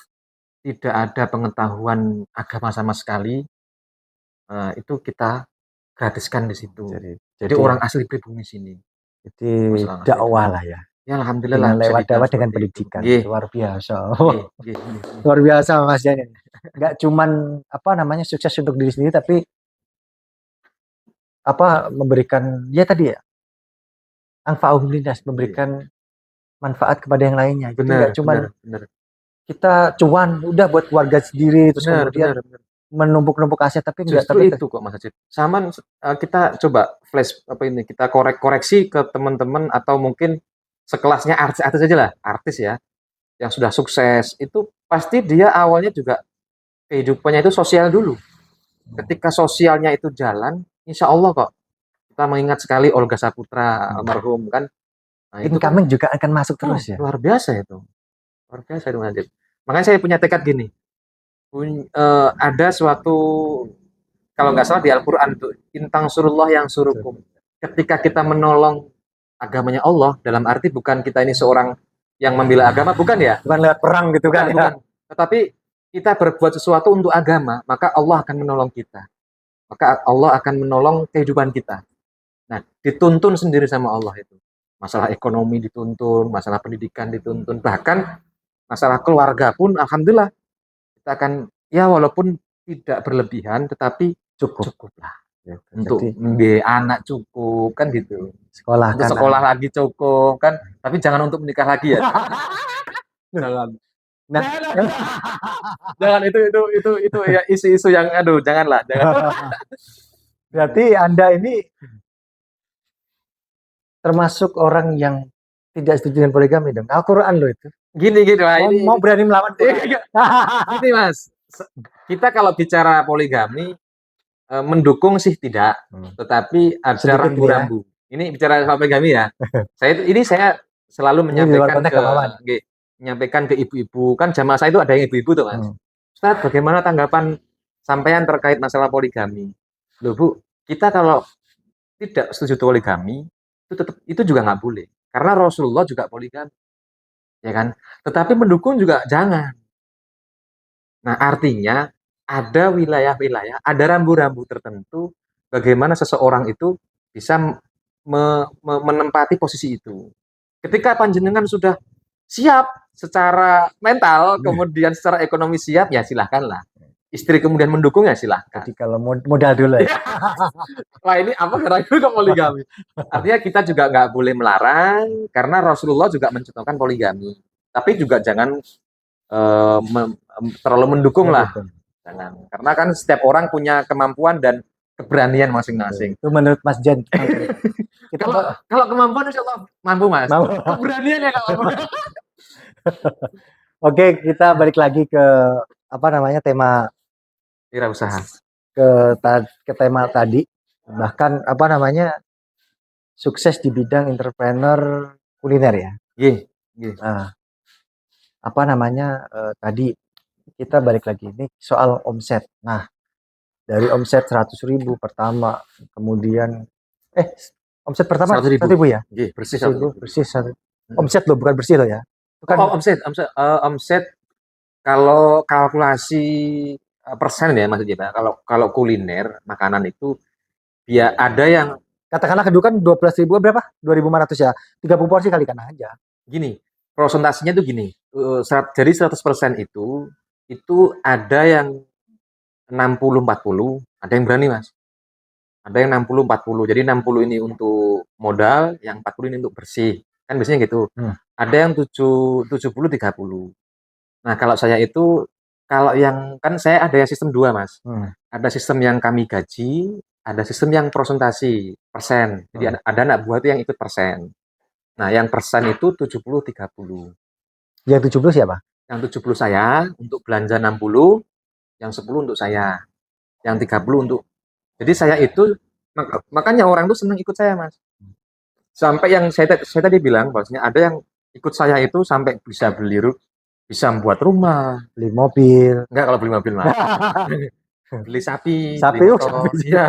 tidak ada pengetahuan agama sama sekali, itu kita gratiskan di situ. Jadi orang asli pribumi sini. Jadi dakwah lah ya. Ya alhamdulillah lewat dakwah dengan pendidikan. Luar biasa. Luar biasa Mas Jan. Enggak cuman apa namanya sukses untuk diri sendiri, tapi apa memberikan ya tadi ya, anfa'uhum linnas, memberikan manfaat kepada yang lainnya. Jadi enggak cuman kita cuan udah buat keluarga sendiri terus kemudian menumpuk-numpuk aset, tapi enggak. Tapi itu kok Mas Acip. Sama kita coba flash apa ini, kita koreksi ke teman-teman atau mungkin sekelasnya artis aja lah, artis ya, yang sudah sukses itu pasti dia awalnya juga kehidupannya itu sosial dulu. Ketika sosialnya itu jalan, insya Allah kok kita mengingat sekali Olga Saputra almarhum kan. Nah itu kan Incoming juga akan masuk terus ya. luar biasa itu, luar biasa itu Najib. Makanya saya punya tekad gini, ada suatu kalau nggak salah di Al-Quran tuh intang surullah yang surukum. Ketika kita menolong agamanya Allah, dalam arti bukan kita ini seorang yang membela agama, bukan ya, Bukan lewat perang gitu kan ya. bukan. Tetapi kita berbuat sesuatu untuk agama, maka Allah akan menolong kita, maka Allah akan menolong kehidupan kita. Nah, dituntun sendiri sama Allah itu. Masalah ekonomi dituntun, masalah pendidikan dituntun, bahkan masalah keluarga pun alhamdulillah kita akan ya walaupun tidak berlebihan tetapi cukup lah Ya, untuk jadi membiayai anak cukup kan gitu. sekolah Untuk kan. sekolah lagi cukup kan, tapi jangan untuk menikah lagi ya. Jangan. Nah, Jangan itu ya isu-isu yang aduh janganlah, jangan. berarti Anda ini termasuk orang yang tidak setuju dengan poligami dong. Al-Quran loh itu. Gini wah, Mau berani melawan Quran. Ini Mas, kita kalau bicara poligami mendukung sih tidak, tetapi ada Sedikit rambu-rambu. Ini bicara soal poligami ya. Saya selalu menyampaikan ke ibu-ibu, kan jamaah saya itu ada yang ibu-ibu tuh Mas. Ustaz, bagaimana tanggapan sampean terkait masalah poligami? Loh Bu, kita kalau tidak setuju poligami itu juga nggak boleh, karena Rasulullah juga poligami, ya kan? Tetapi mendukung juga jangan. Nah, artinya ada wilayah-wilayah, ada rambu-rambu tertentu bagaimana seseorang itu bisa menempati posisi itu. Ketika panjenengan sudah siap secara mental, kemudian secara ekonomi siap, ya silahkanlah. Istri kemudian mendukung, ya silahkan. Jadi kalau modal dulu ya. Wah ini apa karena itu kok poligami? Artinya kita juga nggak boleh melarang, karena Rasulullah juga mencontohkan poligami. Tapi juga jangan terlalu mendukung lah. Jangan. Karena kan setiap orang punya kemampuan dan keberanian masing-masing. Itu menurut Mas Jen. Kalau kemampuan insya Allah mampu Mas. Keberanian ya nggak mampu. Oke, kita balik lagi ke apa namanya tema wirausaha. Ke tema tadi. Bahkan apa namanya sukses di bidang entrepreneur kuliner ya. Nah, apa namanya tadi kita balik lagi ini soal omset. Nah, dari omset 100.000 pertama, kemudian omset pertama 100.000 ya? Bersih 1.000. Omset loh, bukan bersih loh ya. Bukan. Omset kalau kalkulasi persen ya Mas Jeba. Kalau kuliner makanan itu ya ada yang katakanlah kedua kan 12.000 berapa? 2.500 ya. 30 porsi kalikan aja. Gini, prosentasinya tuh gini. Dari 100% itu ada yang 60-40, ada yang berani Mas. Ada yang 60-40. Jadi 60 ini untuk modal, yang 40 ini untuk bersih. Kan biasanya gitu. Ada yang 70-30. Nah, kalau saya itu kalau yang kan saya ada yang sistem 2, Mas. Ada sistem yang kami gaji, ada sistem yang presentasi persen. Jadi ada anak buah itu yang ikut persen. Nah, yang persen itu 70-30. Yang 70 siapa? Yang 70 saya untuk belanja 60, yang 10 untuk saya. Yang 30 untuk. Jadi saya itu makanya orang itu senang ikut saya, Mas. Sampai yang saya tadi bilang bahwasanya ada yang ikut saya itu sampai bisa bisa membuat rumah, beli mobil. Enggak kalau beli mobil, Mas. Beli sapi,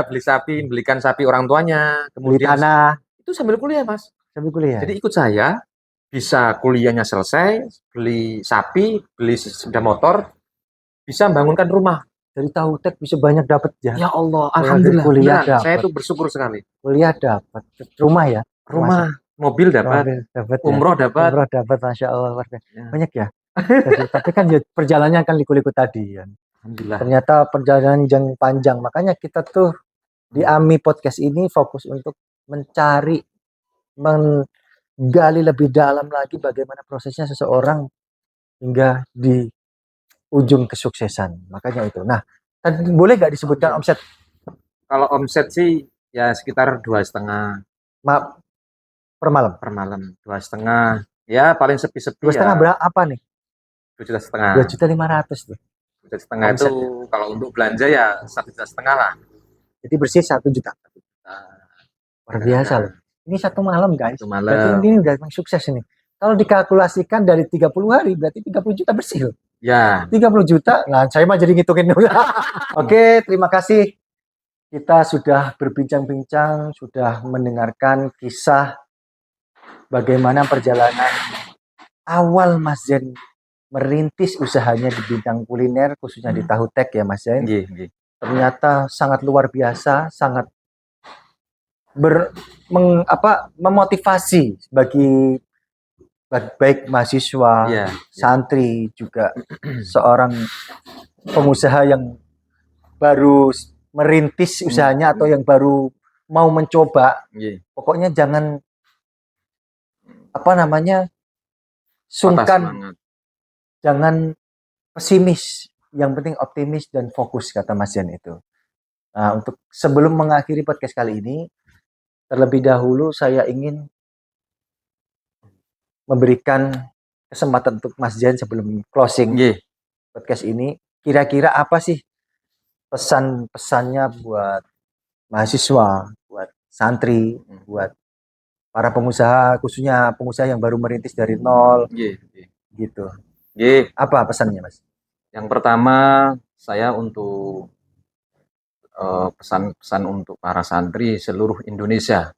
beli sapi, belikan sapi orang tuanya, kemudian beli tanah. Itu sambil kuliah, Mas. Sambil kuliah. Jadi ikut saya, bisa kuliahnya selesai, beli sapi, beli sepeda motor, bisa membangunkan rumah. Dari tahu tek bisa banyak dapat ya. Ya Allah, alhamdulillah. Kuliah dapat. Saya tuh bersyukur sekali. Kuliah dapat, rumah ya. Rumah, mobil dapat, umroh dapat. Umroh dapat, Masya Allah. Banyak ya. Tapi kan ya, perjalanannya kan liku-liku tadi kan. Alhamdulillah. Ternyata perjalanan yang panjang. Makanya kita tuh di AMI Podcast ini fokus untuk mencari, menggali lebih dalam lagi bagaimana prosesnya seseorang hingga di ujung kesuksesan. Makanya itu. Nah, boleh nggak disebutkan omset? Kalau omset sih ya sekitar 2,5 per malam. 2,5. Ya paling sepi-sepi. 2,5 berapa nih? 2,5 juta. 2.500.000 tuh. 2,5 juta itu Omsetnya. kalau untuk belanja ya 1,5 juta lah. Jadi bersih 1 juta. Luar biasa loh. Ini satu malam guys. Satu Berarti malam. ini udah sukses ini. Kalau dikalkulasikan dari 30 hari berarti 30 juta bersih loh. Ya. 30 juta. Nah, saya mah jadi ngitungin dulu. Oke, terima kasih. Kita sudah berbincang-bincang, sudah mendengarkan kisah bagaimana perjalanan awal Mas Zen merintis usahanya di bidang kuliner, khususnya di tahu tek ya Mas Zen. Ternyata sangat luar biasa, sangat memotivasi bagi baik mahasiswa, santri, juga seorang pengusaha yang baru merintis usahanya atau yang baru mau mencoba. Pokoknya jangan sungkan, jangan pesimis, yang penting optimis dan fokus, kata Mas Jan itu. Nah, untuk sebelum mengakhiri podcast kali ini, terlebih dahulu saya ingin memberikan kesempatan untuk Mas Jan sebelum closing podcast ini. Kira-kira apa sih pesan-pesannya buat mahasiswa, buat santri, buat para pengusaha, khususnya pengusaha yang baru merintis dari nol, gitu. Apa pesannya, Mas? Yang pertama, saya untuk pesan-pesan untuk para santri seluruh Indonesia.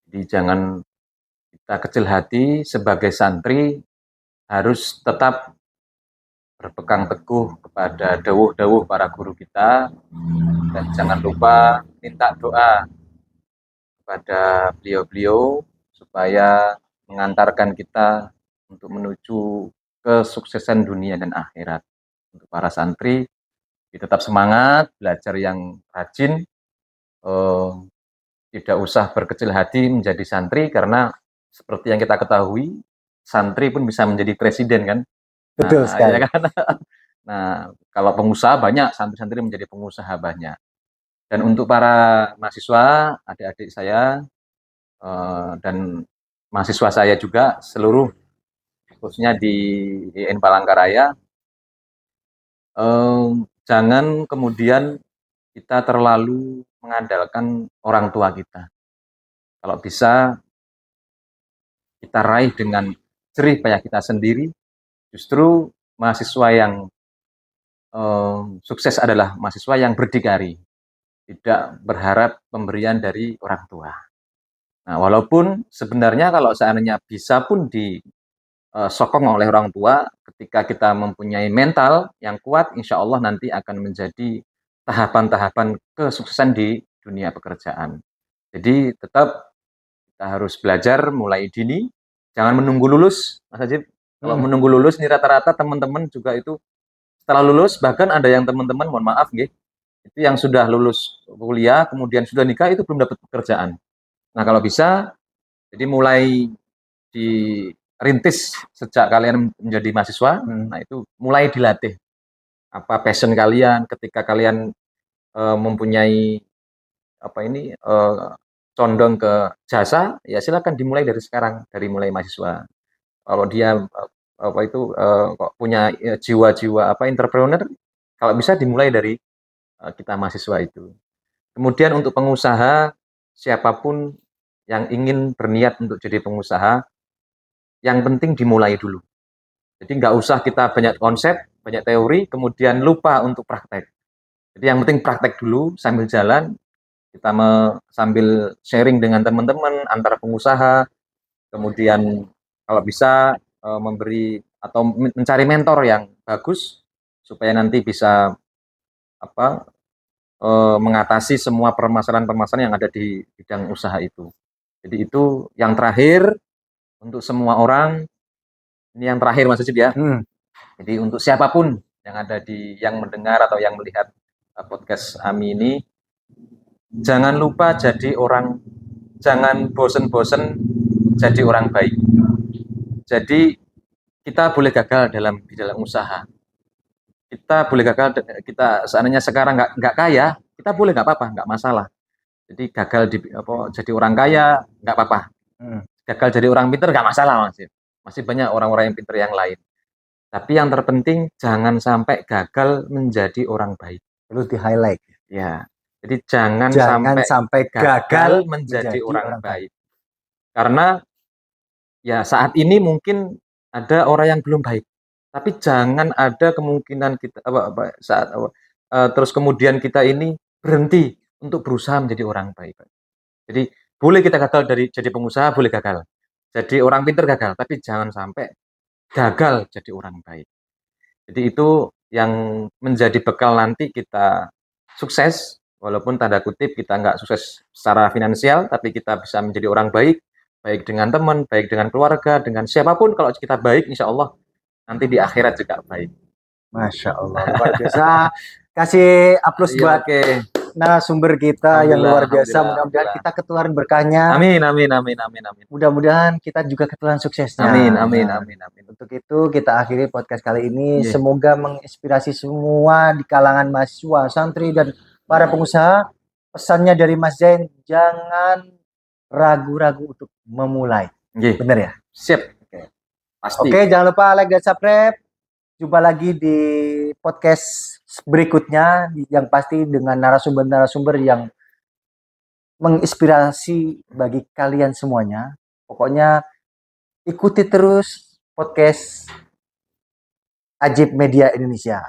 Jadi jangan kita kecil hati, sebagai santri harus tetap berpegang teguh kepada dawuh-dawuh para guru kita, dan jangan lupa minta doa kepada beliau-beliau supaya mengantarkan kita untuk menuju kesuksesan dunia dan akhirat. Untuk para santri, tetap semangat, belajar yang rajin, tidak usah berkecil hati menjadi santri, karena seperti yang kita ketahui, santri pun bisa menjadi presiden kan. Betul sekali. Ya kan? Nah, kalau pengusaha banyak, santri-santri menjadi pengusaha banyak. Dan untuk para mahasiswa, adik-adik saya, dan mahasiswa saya juga, seluruh khususnya di IAIN Palangkaraya, jangan kemudian kita terlalu mengandalkan orang tua kita. Kalau bisa kita raih dengan jerih payah kita sendiri. Justru mahasiswa yang sukses adalah mahasiswa yang berdikari, tidak berharap pemberian dari orang tua. Nah, walaupun sebenarnya kalau seandainya bisa pun disokong oleh orang tua, ketika kita mempunyai mental yang kuat, insya Allah nanti akan menjadi tahapan-tahapan kesuksesan di dunia pekerjaan. Jadi tetap kita harus belajar mulai dini, jangan menunggu lulus, Mas Ajib. Kalau menunggu lulus, ini rata-rata teman-teman juga itu setelah lulus, bahkan ada yang teman-teman, mohon maaf, itu yang sudah lulus kuliah, kemudian sudah nikah, itu belum dapat pekerjaan. Nah, kalau bisa, jadi mulai dirintis sejak kalian menjadi mahasiswa, nah itu mulai dilatih. Apa passion kalian, ketika kalian mempunyai condong ke jasa, ya silakan dimulai dari sekarang, dari mulai mahasiswa. Kalau dia kok punya jiwa-jiwa entrepreneur, kalau bisa dimulai dari kita mahasiswa itu. Kemudian untuk pengusaha, siapapun yang ingin berniat untuk jadi pengusaha, yang penting dimulai dulu. Jadi nggak usah kita banyak konsep, banyak teori, kemudian lupa untuk praktek. Jadi yang penting praktek dulu sambil jalan, kita sambil sharing dengan teman-teman antara pengusaha, kemudian kalau bisa memberi atau mencari mentor yang bagus supaya nanti bisa mengatasi semua permasalahan-permasalahan yang ada di bidang usaha itu. Jadi itu yang terakhir untuk semua orang, ini yang terakhir Mas Ujib ya. Jadi untuk siapapun yang ada yang mendengar atau yang melihat podcast Ami ini, jangan lupa jangan bosen-bosen jadi orang baik. Jadi kita boleh gagal di dalam usaha. Kita boleh gagal, kita seandainya sekarang nggak kaya, kita boleh, nggak apa-apa, nggak masalah. Jadi gagal jadi orang kaya nggak apa-apa. Gagal jadi orang pintar nggak masalah, masih banyak orang-orang yang pintar yang lain. Tapi yang terpenting jangan sampai gagal menjadi orang baik. Perlu di-highlight. Ya. Jadi jangan sampai gagal menjadi orang baik. Karena ya saat ini mungkin ada orang yang belum baik. Tapi jangan ada kemungkinan kita terus kemudian kita ini berhenti untuk berusaha menjadi orang baik. Jadi boleh kita gagal dari jadi pengusaha, boleh gagal. Jadi orang pintar gagal, tapi jangan sampai gagal jadi orang baik. Jadi itu yang menjadi bekal nanti kita sukses, walaupun tanda kutip kita nggak sukses secara finansial, tapi kita bisa menjadi orang baik, baik dengan teman, baik dengan keluarga, dengan siapapun. Kalau kita baik, insya Allah nanti di akhirat juga baik. Masya Allah, luar biasa. Kasih aplaus buat narasumber kita yang luar biasa. Mudah-mudahan kita ketularan berkahnya. Amin. Mudah-mudahan kita juga ketularan suksesnya. Amin. Untuk itu kita akhiri podcast kali ini. Semoga menginspirasi semua di kalangan mahasiswa, santri, dan para pengusaha. Pesannya dari Mas Zain, jangan ragu-ragu untuk memulai. Bener ya? Siap. Pasti. Oke, jangan lupa like dan subscribe. Jumpa lagi di podcast berikutnya yang pasti dengan narasumber-narasumber yang menginspirasi bagi kalian semuanya. Pokoknya ikuti terus podcast Ajib Media Indonesia.